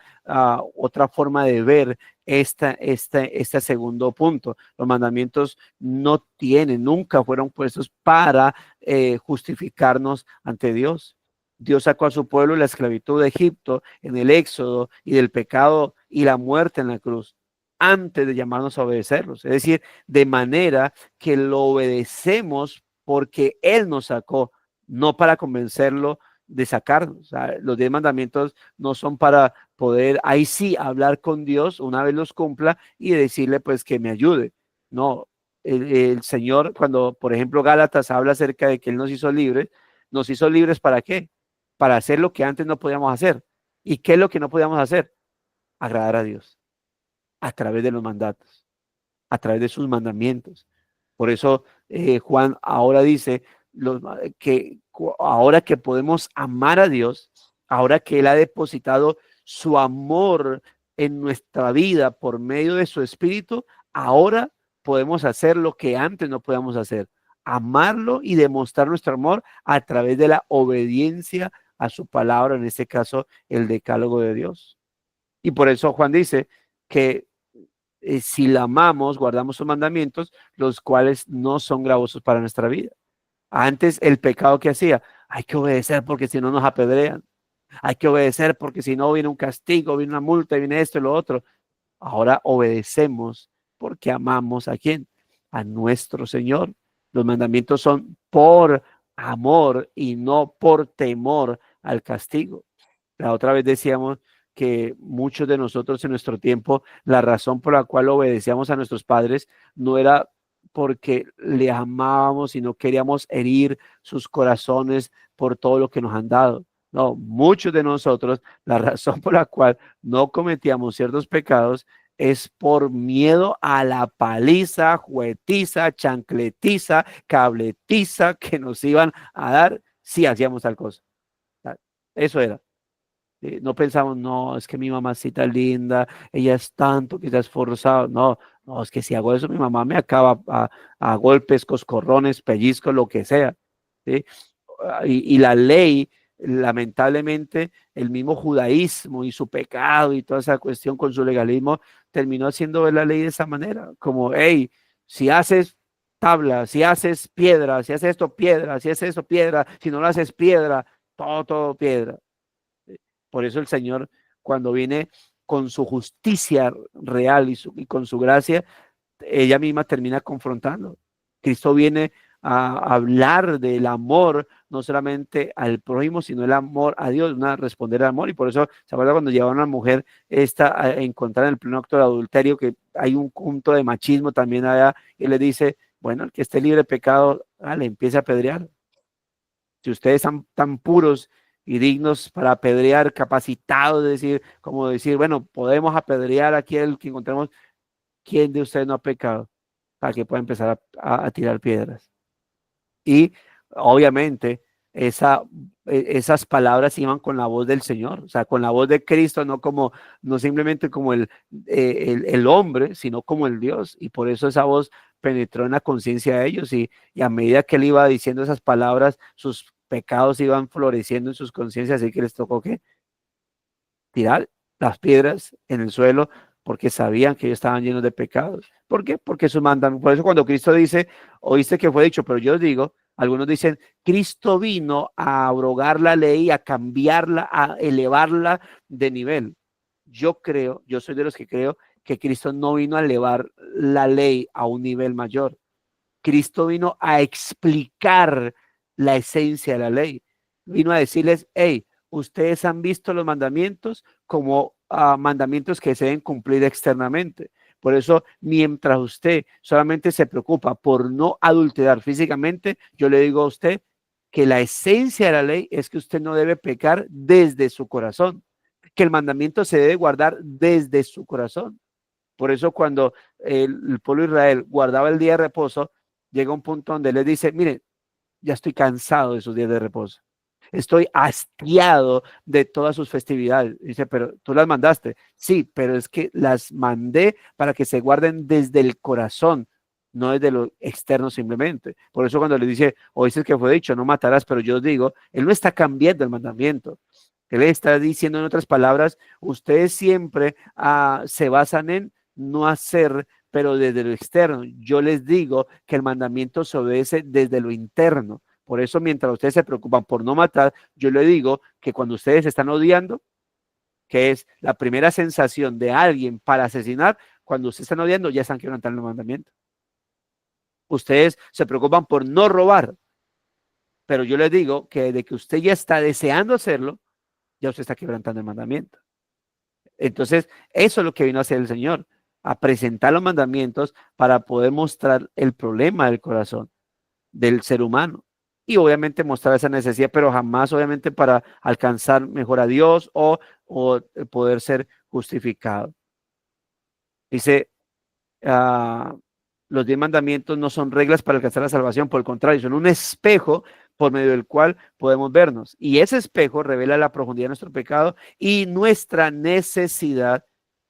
otra forma de ver este segundo punto. Los mandamientos nunca fueron puestos para justificarnos ante Dios. Dios sacó a su pueblo de la esclavitud de Egipto en el Éxodo y del pecado y la muerte en la cruz antes de llamarnos a obedecerlos. Es decir, de manera que lo obedecemos porque Él nos sacó, no para convencerlo de sacarnos. O sea, los 10 mandamientos no son para poder, ahí sí, hablar con Dios una vez los cumpla y decirle pues que me ayude. No, el Señor, cuando por ejemplo Gálatas habla acerca de que Él nos hizo libres ¿para qué? Para hacer lo que antes no podíamos hacer. ¿Y qué es lo que no podíamos hacer? Agradar a Dios a través de los mandatos, a través de sus mandamientos. Por eso Juan ahora dice que ahora que podemos amar a Dios, ahora que Él ha depositado su amor en nuestra vida por medio de su Espíritu, ahora podemos hacer lo que antes no podíamos hacer, amarlo y demostrar nuestro amor a través de la obediencia a su palabra, en este caso el decálogo de Dios. Y por eso Juan dice que si la amamos, guardamos sus mandamientos, los cuales no son gravosos para nuestra vida. Antes el pecado que hacía, hay que obedecer porque si no nos apedrean, hay que obedecer porque si no viene un castigo, viene una multa, viene esto y lo otro. Ahora obedecemos porque amamos ¿a quién? A nuestro Señor. Los mandamientos son por amor y no por temor al castigo. La otra vez decíamos que muchos de nosotros en nuestro tiempo, la razón por la cual obedecíamos a nuestros padres no era porque le amábamos y no queríamos herir sus corazones por todo lo que nos han dado. No, muchos de nosotros, la razón por la cual no cometíamos ciertos pecados es por miedo a la paliza, juetiza, chancletiza, cabletiza que nos iban a dar si hacíamos tal cosa. Eso era. No pensamos, no, es que mi mamacita es linda, ella es tanto que se ha esforzado. No, no, es que si hago eso, mi mamá me acaba a golpes, coscorrones, pellizcos, lo que sea. ¿Sí? Y la ley, lamentablemente, el mismo judaísmo y su pecado y toda esa cuestión con su legalismo, terminó haciendo ver la ley de esa manera, como, hey, si haces tabla, si haces piedra, si haces esto, piedra, si haces eso, piedra, si no lo haces piedra, todo piedra. Por eso el Señor, cuando viene con su justicia real y con su gracia, ella misma termina confrontando. Cristo viene a hablar del amor, no solamente al prójimo, sino el amor a Dios, responder al amor. Y por eso, ¿se acuerda cuando llevaron a una mujer a encontrar en el pleno acto de adulterio que hay un punto de machismo también allá? Y le dice, bueno, el que esté libre de pecado, le empiece a apedrear. Si ustedes están tan puros y dignos para apedrear, capacitados de decir, como decir, bueno, podemos apedrear a aquel que encontremos, ¿quién de ustedes no ha pecado? Para que pueda empezar a tirar piedras. Y obviamente esas palabras iban con la voz del Señor, o sea, con la voz de Cristo, no simplemente como el hombre, sino como el Dios. Y por eso esa voz penetró en la conciencia de ellos y a medida que él iba diciendo esas palabras, sus pecados iban floreciendo en sus conciencias, así que les tocó que tirar las piedras en el suelo porque sabían que ellos estaban llenos de pecados. ¿Por qué? Porque su mandamiento. Por eso cuando Cristo dice, oíste que fue dicho, pero yo os digo, algunos dicen, Cristo vino a abrogar la ley, a cambiarla, a elevarla de nivel. Yo soy de los que creo que Cristo no vino a elevar la ley a un nivel mayor. Cristo vino a explicar la esencia de la ley. Vino a decirles, hey, ustedes han visto los mandamientos como mandamientos que se deben cumplir externamente. Por eso, mientras usted solamente se preocupa por no adulterar físicamente, yo le digo a usted que la esencia de la ley es que usted no debe pecar desde su corazón, que el mandamiento se debe guardar desde su corazón. Por eso cuando el pueblo de Israel guardaba el día de reposo, llega un punto donde les dice, miren, ya estoy cansado de esos días de reposo. Estoy hastiado de todas sus festividades. Dice, pero tú las mandaste. Sí, pero es que las mandé para que se guarden desde el corazón, no desde lo externo simplemente. Por eso cuando le dice, oíste que fue dicho, no matarás, pero yo os digo, él no está cambiando el mandamiento. Él está diciendo en otras palabras, ustedes siempre se basan en no hacer, pero desde lo externo. Yo les digo que el mandamiento se obedece desde lo interno. Por eso, mientras ustedes se preocupan por no matar, yo le digo que cuando ustedes están odiando, que es la primera sensación de alguien para asesinar, cuando ustedes están odiando, ya están quebrantando el mandamiento. Ustedes se preocupan por no robar, pero yo les digo que desde que usted ya está deseando hacerlo, ya usted está quebrantando el mandamiento. Entonces, eso es lo que vino a hacer el Señor, a presentar los mandamientos para poder mostrar el problema del corazón del ser humano. Y obviamente mostrar esa necesidad, pero jamás obviamente para alcanzar mejor a Dios o poder ser justificado. Dice, los 10 mandamientos no son reglas para alcanzar la salvación, por el contrario, son un espejo por medio del cual podemos vernos. Y ese espejo revela la profundidad de nuestro pecado y nuestra necesidad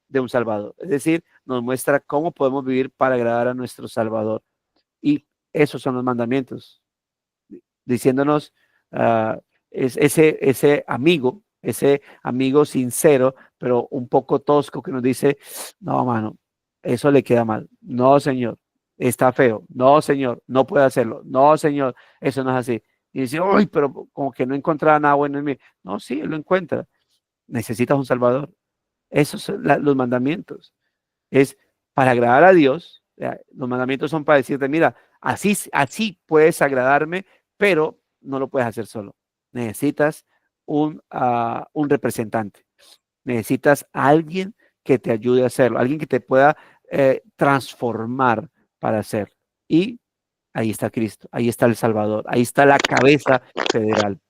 de un Salvador. Es decir, nos muestra cómo podemos vivir para agradar a nuestro Salvador. Y esos son los mandamientos, diciéndonos ese amigo sincero, pero un poco tosco que nos dice, no, mano, eso le queda mal. No, Señor, está feo. No, Señor, no puede hacerlo. No, Señor, eso no es así. Y dice, uy, pero como que no encontraba nada bueno en mí. No, sí, él lo encuentra. Necesitas un Salvador. Esos son los mandamientos. Es para agradar a Dios. Los mandamientos son para decirte, mira, así puedes agradarme, pero no lo puedes hacer solo. Necesitas un representante. Necesitas a alguien que te ayude a hacerlo, alguien que te pueda transformar para hacerlo. Y ahí está Cristo, ahí está el Salvador, ahí está la cabeza federal.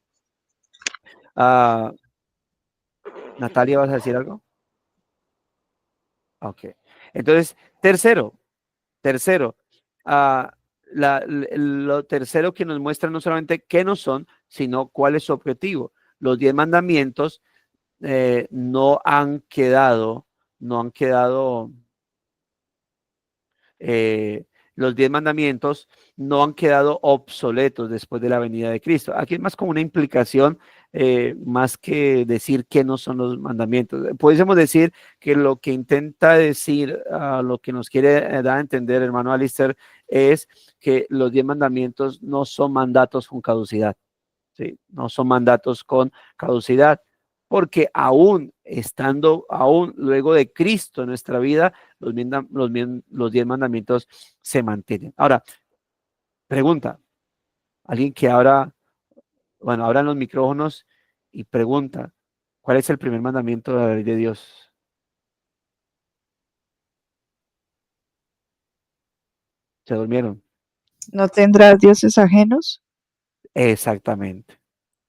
Natalia, ¿vas a decir algo? Ok. Entonces, tercero, lo tercero que nos muestra no solamente qué no son, sino cuál es su objetivo. Los 10 mandamientos no han quedado, los 10 mandamientos no han quedado obsoletos después de la venida de Cristo. Aquí es más como una implicación, más que decir qué no son los mandamientos. Podríamos decir que lo que intenta decir, lo que nos quiere dar a entender, hermano Alistair, es que los 10 mandamientos no son mandatos con caducidad. ¿Sí? No son mandatos con caducidad, porque aún luego de Cristo en nuestra vida, los 10 mandamientos se mantienen. Ahora, pregunta, alguien que abran los micrófonos y pregunta, ¿cuál es el primer mandamiento de la ley de Dios? ¿Se durmieron? ¿No tendrás dioses ajenos? Exactamente.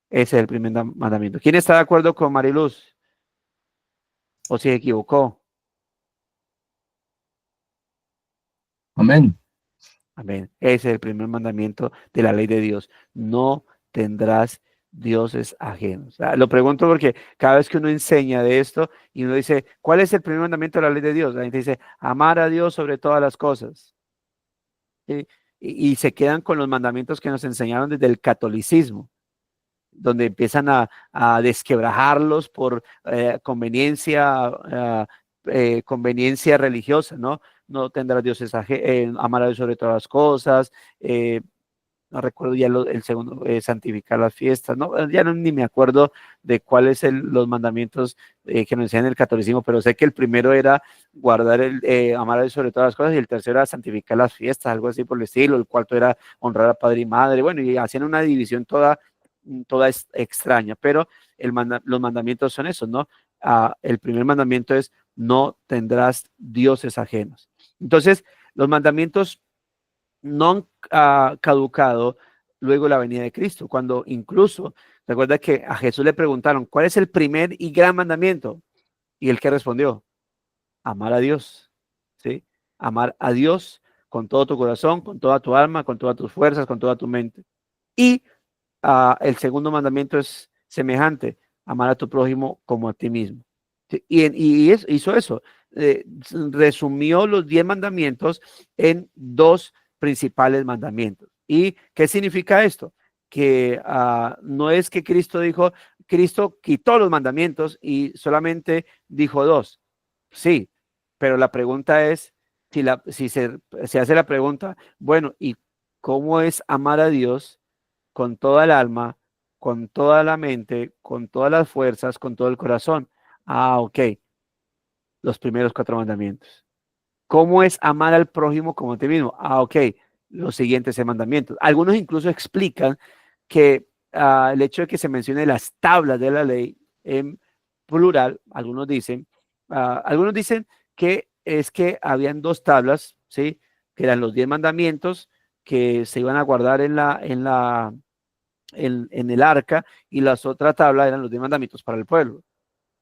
Ese es el primer mandamiento. ¿Quién está de acuerdo con Mariluz? ¿O si se equivocó? Amén. Amén. Ese es el primer mandamiento de la ley de Dios. No tendrás dioses ajenos. Lo pregunto porque cada vez que uno enseña de esto y uno dice, ¿cuál es el primer mandamiento de la ley de Dios? La gente dice, amar a Dios sobre todas las cosas. ¿Sí? Y se quedan con los mandamientos que nos enseñaron desde el catolicismo, donde empiezan a desquebrajarlos por conveniencia religiosa, ¿no? No tendrás dioses amar a Dios sobre todas las cosas, no recuerdo ya el segundo, santificar las fiestas, no, ya ni me acuerdo de cuáles son los mandamientos que nos enseñan el catolicismo, pero sé que el primero era guardar amar a Dios sobre todas las cosas y el tercero era santificar las fiestas, algo así por el estilo, el cuarto era honrar a padre y madre, bueno, y hacían una división toda extraña, pero los mandamientos son esos, ¿no? El primer mandamiento es no tendrás dioses ajenos. Entonces, los mandamientos no han caducado luego de la venida de Cristo, cuando incluso, recuerda que a Jesús le preguntaron, ¿cuál es el primer y gran mandamiento? Y él que respondió, amar a Dios, ¿sí? Amar a Dios con todo tu corazón, con toda tu alma, con todas tus fuerzas, con toda tu mente. Y el segundo mandamiento es semejante, amar a tu prójimo como a ti mismo. ¿Sí? Y hizo eso, resumió los 10 mandamientos en 2 principales mandamientos. ¿Y qué significa esto? Que no es que Cristo quitó los mandamientos y solamente dijo 2. Sí, pero la pregunta es, si se hace la pregunta, bueno, ¿y cómo es amar a Dios con toda el alma, con toda la mente, con todas las fuerzas, con todo el corazón? Ok, los primeros 4 mandamientos. ¿Cómo es amar al prójimo como a ti mismo? Ok, los siguientes 6 mandamientos. Algunos incluso explican que el hecho de que se mencione las tablas de la ley en plural, algunos dicen que es que habían 2 tablas, ¿sí? Que eran los 10 mandamientos que se iban a guardar en el arca, y las otras tablas eran los 10 mandamientos para el pueblo.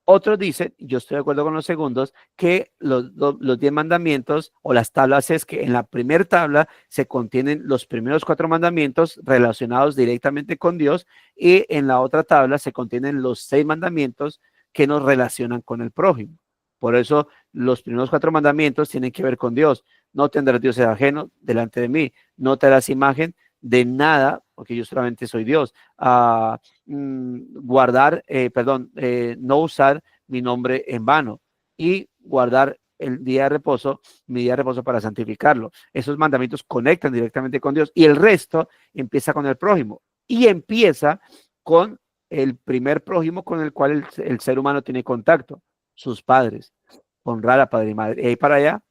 Otros dicen, y yo estoy de acuerdo con los segundos, que los 10 mandamientos o las tablas es que en la primera tabla se contienen los primeros 4 mandamientos relacionados directamente con Dios, y en la otra tabla se contienen los 6 mandamientos que nos relacionan con el prójimo. Por eso los primeros 4 mandamientos tienen que ver con Dios. No tendrás dioses ajenos delante de mí, no te harás imagen de nada, porque yo solamente soy Dios. No usar mi nombre en vano, y guardar el día de reposo, mi día de reposo, para santificarlo. Esos mandamientos conectan directamente con Dios, y el resto empieza con el prójimo, y empieza con el primer prójimo con el cual el ser humano tiene contacto, sus padres. Honrar a padre y madre. Y ahí para allá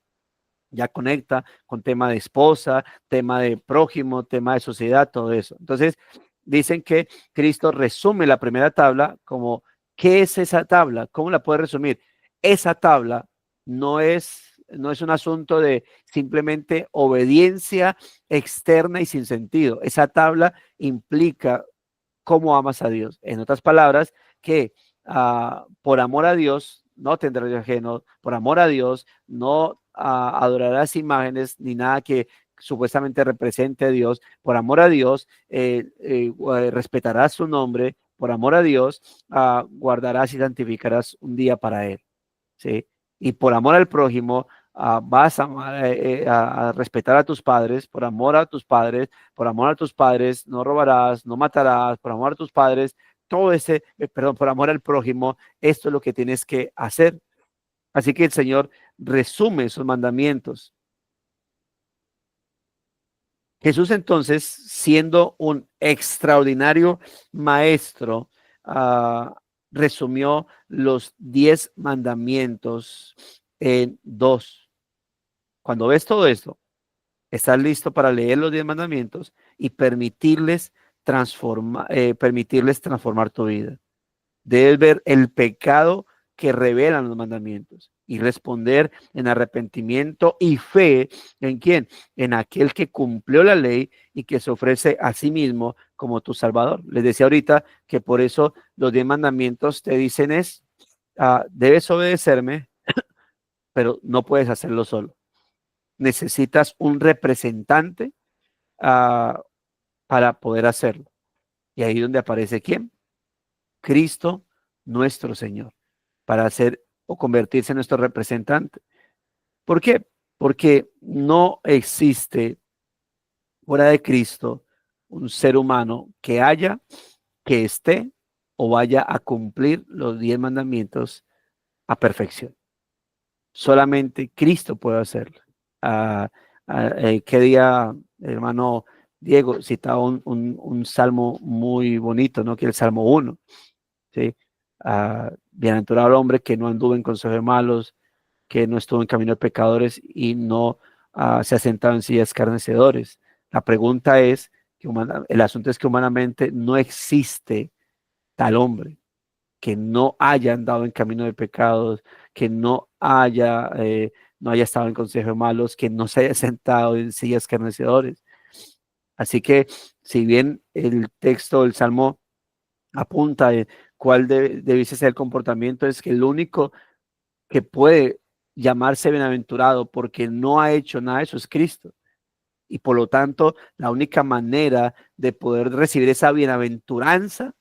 ya conecta con tema de esposa, tema de prójimo, tema de sociedad, todo eso. Entonces, dicen que Cristo resume la primera tabla como, ¿qué es esa tabla? ¿Cómo la puede resumir? Esa tabla no es un asunto de simplemente obediencia externa y sin sentido. Esa tabla implica cómo amas a Dios. En otras palabras, que por amor a Dios no tendrás Dios ajeno, por amor a Dios no adorarás imágenes ni nada que supuestamente represente a Dios, por amor a Dios respetarás su nombre, por amor a Dios guardarás y santificarás un día para Él, ¿sí? Y por amor al prójimo vas a respetar a tus padres, por amor a tus padres, no robarás, no matarás, por amor a tus padres, por amor al prójimo, esto es lo que tienes que hacer. Así que el Señor resume esos mandamientos. Jesús, entonces, siendo un extraordinario maestro, resumió los 10 mandamientos en 2. Cuando ves todo esto, estás listo para leer los 10 mandamientos y permitirles transformar tu vida. Debes ver el pecado que revelan los mandamientos y responder en arrepentimiento y fe. ¿En quién? En aquel que cumplió la ley y que se ofrece a sí mismo como tu Salvador. Les decía ahorita que por eso los 10 mandamientos te dicen debes obedecerme, pero no puedes hacerlo solo. Necesitas un representante para poder hacerlo. Y ahí donde aparece ¿quién? Cristo, nuestro Señor, para ser o convertirse en nuestro representante. ¿Por qué? Porque no existe fuera de Cristo un ser humano que esté o vaya a cumplir los 10 mandamientos a perfección. Solamente Cristo puede hacerlo. ¿Qué día, hermano Diego, citaba un salmo muy bonito, ¿no? Que el Salmo 1, ¿sí? Bienaventurado el hombre que no anduvo en consejo de malos, que no estuvo en camino de pecadores y no se ha sentado en sillas escarnecedores. La pregunta es, el asunto es que humanamente no existe tal hombre que no haya andado en camino de pecados, que no haya estado en consejo de malos, que no se haya sentado en sillas escarnecedores. Así que, si bien el texto del Salmo apunta cuál debiese ser el comportamiento, es que el único que puede llamarse bienaventurado porque no ha hecho nada de eso es Cristo. Y por lo tanto, la única manera de poder recibir esa bienaventuranza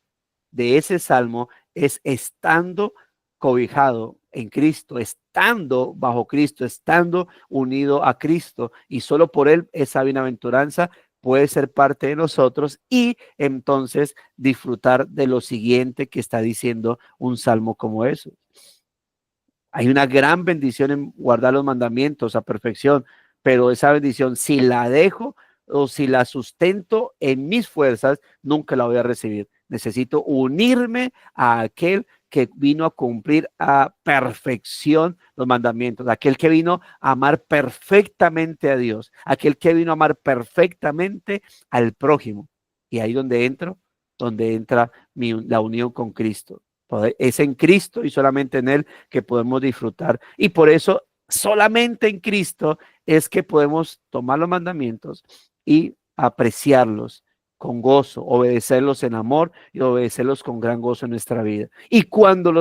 de ese salmo es estando cobijado en Cristo, estando bajo Cristo, estando unido a Cristo, y solo por Él esa bienaventuranza puede ser parte de nosotros y entonces disfrutar de lo siguiente que está diciendo un salmo como eso. Hay una gran bendición en guardar los mandamientos a perfección, pero esa bendición, si la dejo o si la sustento en mis fuerzas, nunca la voy a recibir. Necesito unirme a aquel que vino a cumplir a perfección los mandamientos, aquel que vino a amar perfectamente a Dios, aquel que vino a amar perfectamente al prójimo. Y ahí donde entra la unión con Cristo. Es en Cristo y solamente en Él que podemos disfrutar. Y por eso solamente en Cristo es que podemos tomar los mandamientos y apreciarlos con gozo, obedecerlos en amor y obedecerlos con gran gozo en nuestra vida. Y cuando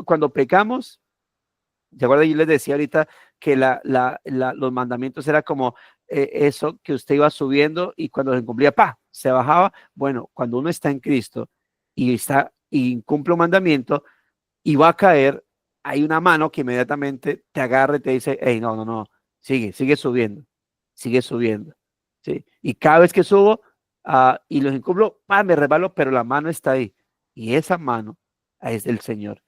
cuando pecamos, ¿se acuerdan? Yo les decía ahorita que los mandamientos era como eso que usted iba subiendo y cuando se cumplía, ¡pa!, se bajaba. Bueno, cuando uno está en Cristo y cumple un mandamiento y va a caer, hay una mano que inmediatamente te agarra y te dice, hey, no, no, no, sigue subiendo, ¿sí? Y cada vez que subo y los incumplo, me resbalo, pero la mano está ahí. Y esa mano es del Señor,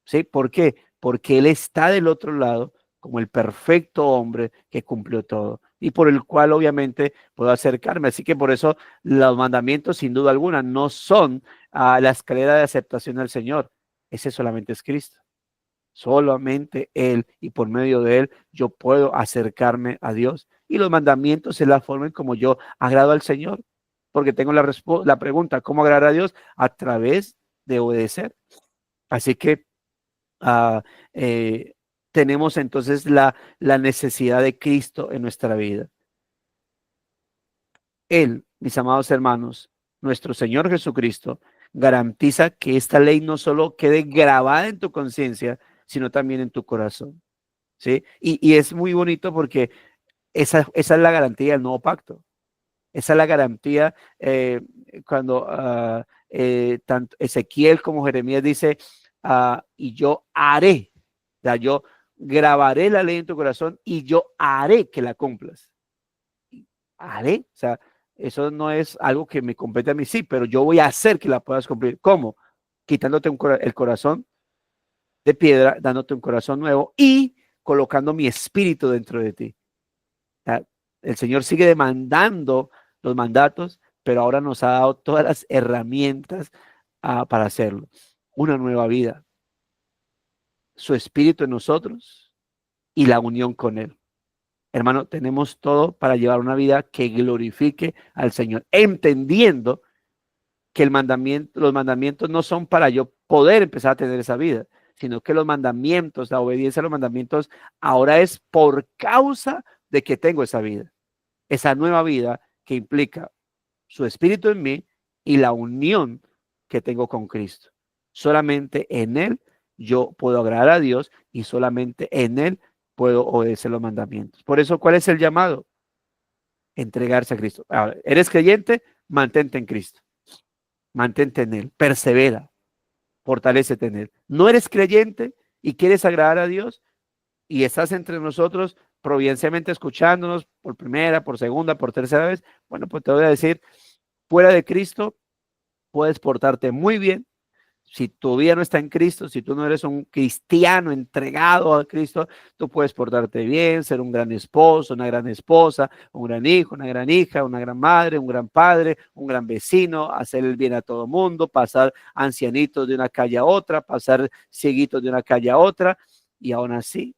¿sí? ¿Por qué? Porque Él está del otro lado como el perfecto hombre que cumplió todo y por el cual obviamente puedo acercarme. Así que por eso los mandamientos sin duda alguna no son la escalera de aceptación al Señor. Ese solamente es Cristo. Solamente Él y por medio de Él yo puedo acercarme a Dios. Y los mandamientos es la forma en como yo agrado al Señor. Porque tengo la pregunta, ¿cómo agradar a Dios? A través de obedecer. Así que eh, tenemos entonces la necesidad de Cristo en nuestra vida. Él, mis amados hermanos, nuestro Señor Jesucristo, garantiza que esta ley no solo quede grabada en tu conciencia, sino también en tu corazón. ¿Sí? Y es muy bonito porque esa es la garantía del nuevo pacto. Esa es la garantía cuando tanto Ezequiel como Jeremías dice, y yo haré, o sea, yo grabaré la ley en tu corazón y yo haré que la cumplas. Haré, o sea, eso no es algo que me compete a mí, sí, pero yo voy a hacer que la puedas cumplir. ¿Cómo? Quitándote el corazón de piedra, dándote un corazón nuevo y colocando mi espíritu dentro de ti. O sea, el Señor sigue demandando los mandatos, pero ahora nos ha dado todas las herramientas para hacerlo. Una nueva vida, su espíritu en nosotros y la unión con Él. Hermano, tenemos todo para llevar una vida que glorifique al Señor, entendiendo que los mandamientos no son para yo poder empezar a tener esa vida, sino que los mandamientos, la obediencia a los mandamientos, ahora es por causa de que tengo esa vida, esa nueva vida que implica su espíritu en mí y la unión que tengo con Cristo. Solamente en Él yo puedo agradar a Dios y solamente en Él puedo obedecer los mandamientos. Por eso, ¿cuál es el llamado? Entregarse a Cristo. Ahora, ¿eres creyente? Mantente en Cristo. Mantente en Él. Persevera. Fortalécete en Él. ¿No eres creyente y quieres agradar a Dios? Y estás entre nosotros providencialmente escuchándonos por primera, por segunda, por tercera vez. Bueno, pues te voy a decir, fuera de Cristo puedes portarte muy bien. Si tu vida no está en Cristo, si tú no eres un cristiano entregado a Cristo, tú puedes portarte bien, ser un gran esposo, una gran esposa, un gran hijo, una gran hija, una gran madre, un gran padre, un gran vecino, hacer el bien a todo mundo, pasar ancianitos de una calle a otra, pasar cieguitos de una calle a otra, y aún así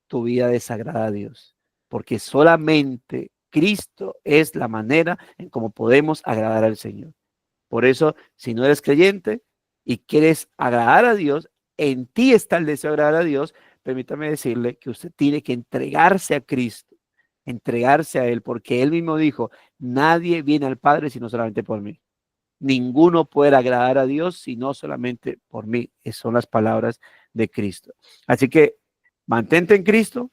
tu vida desagrada a Dios, porque solamente Cristo es la manera en cómo podemos agradar al Señor. Por eso, si no eres creyente y quieres agradar a Dios, en ti está el deseo de agradar a Dios, permítame decirle que usted tiene que entregarse a Cristo, entregarse a Él, porque Él mismo dijo, nadie viene al Padre sino solamente por mí. Ninguno puede agradar a Dios sino solamente por mí. Esas son las palabras de Cristo. Así que mantente en Cristo,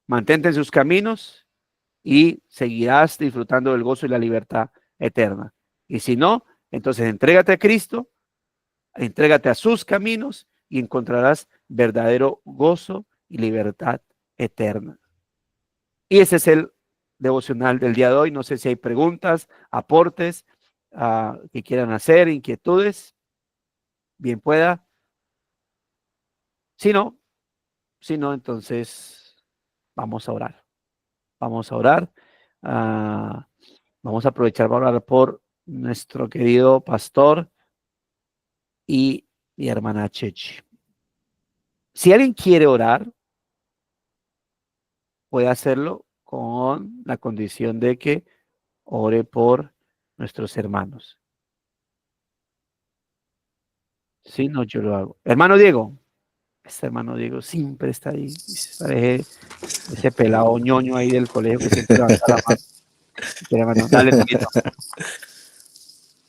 mantente en sus caminos y seguirás disfrutando del gozo y la libertad eterna. Y si no, entonces entrégate a Cristo, entrégate a sus caminos y encontrarás verdadero gozo y libertad eterna. Y ese es el devocional del día de hoy. No sé si hay preguntas, aportes que quieran hacer, inquietudes. Bien pueda. Si no, entonces vamos a orar. Vamos a orar. Vamos a aprovechar para orar por nuestro querido pastor y y hermana Chechi. Si alguien quiere orar, puede hacerlo con la condición de que ore por nuestros hermanos. Si no, yo lo hago. Hermano Diego. Este hermano Diego siempre está ahí. Parece ese pelado ñoño ahí del colegio que siempre levanta la mano. Hermano, dale, Dieguito.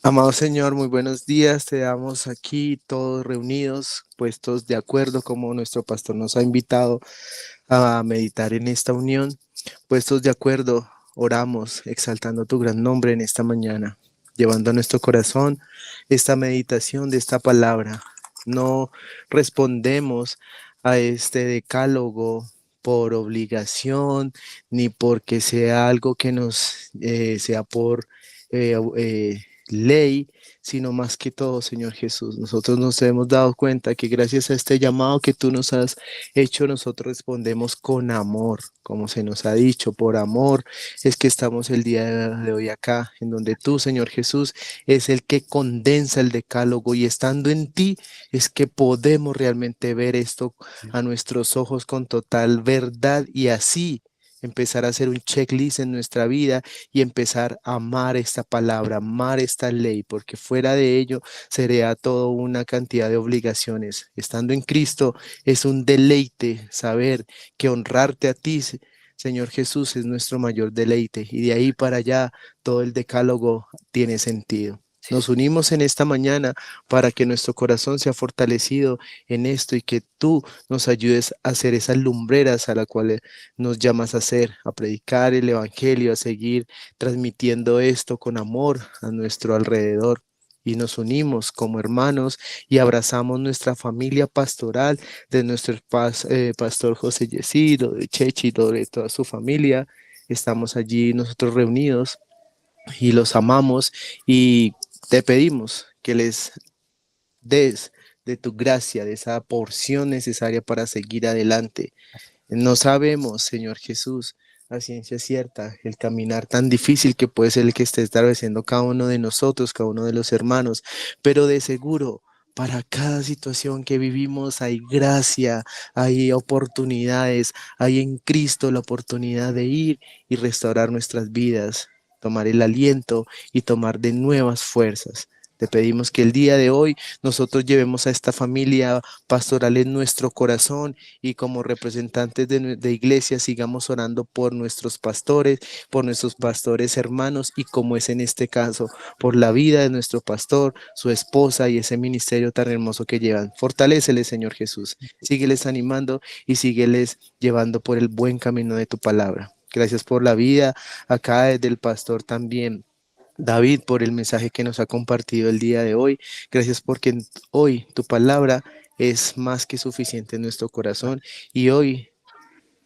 Amado Señor, muy buenos días. Te damos aquí todos reunidos, puestos de acuerdo como nuestro pastor nos ha invitado a meditar en esta unión. Puestos de acuerdo, oramos exaltando tu gran nombre en esta mañana, llevando a nuestro corazón esta meditación de esta palabra. No respondemos a este decálogo por obligación, ni porque sea algo que nos sea por ley, sino más que todo, Señor Jesús. Nosotros nos hemos dado cuenta que gracias a este llamado que tú nos has hecho, nosotros respondemos con amor, como se nos ha dicho, por amor es que estamos el día de hoy acá, en donde tú, Señor Jesús, es el que condensa el decálogo, y estando en ti es que podemos realmente ver esto a nuestros ojos con total verdad, y así empezar a hacer un checklist en nuestra vida y empezar a amar esta palabra, amar esta ley, porque fuera de ello sería toda una cantidad de obligaciones. Estando en Cristo es un deleite saber que honrarte a ti, Señor Jesús, es nuestro mayor deleite, y de ahí para allá todo el decálogo tiene sentido. Nos unimos en esta mañana para que nuestro corazón sea fortalecido en esto, y que tú nos ayudes a hacer esas lumbreras a las cuales nos llamas a hacer, a predicar el evangelio, a seguir transmitiendo esto con amor a nuestro alrededor. Y nos unimos como hermanos y abrazamos nuestra familia pastoral de nuestro pastor José Yesido, de Chechi, de toda su familia. Estamos allí nosotros reunidos y los amamos, y te pedimos que les des de tu gracia, de esa porción necesaria para seguir adelante. No sabemos, Señor Jesús, a ciencia cierta, el caminar tan difícil que puede ser el que esté atravesando cada uno de nosotros, cada uno de los hermanos, pero de seguro, para cada situación que vivimos hay gracia, hay oportunidades, hay en Cristo la oportunidad de ir y restaurar nuestras vidas, tomar el aliento y tomar de nuevas fuerzas. Te pedimos que el día de hoy nosotros llevemos a esta familia pastoral en nuestro corazón, y como representantes de iglesia sigamos orando por nuestros pastores hermanos, y como es en este caso, por la vida de nuestro pastor, su esposa y ese ministerio tan hermoso que llevan. Fortaléceles, Señor Jesús. Sígueles animando y sígueles llevando por el buen camino de tu palabra. Gracias por la vida acá del pastor también, David, por el mensaje que nos ha compartido el día de hoy. Gracias porque hoy tu palabra es más que suficiente en nuestro corazón, y hoy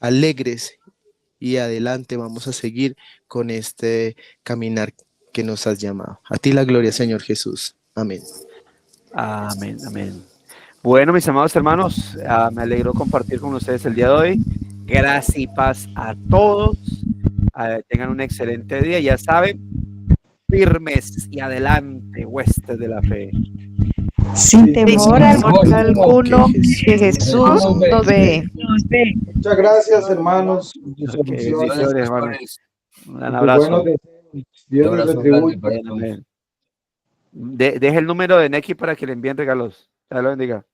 alegres y adelante vamos a seguir con este caminar que nos has llamado. A ti la gloria, Señor Jesús. Amén. Amén, amén. Bueno, mis amados hermanos, me alegro compartir con ustedes el día de hoy. Gracias y paz a todos. Tengan un excelente día. Ya saben, firmes y adelante, huestes de la fe. Sin temor alguno, que Jesús nos nos ve. Muchas gracias, hermanos. Ok, bendiciones, hermanos. Un gran Pues abrazo. bueno, Dios les retribuya. Deje el número de Neki para que le envíen regalos. Dios lo bendiga.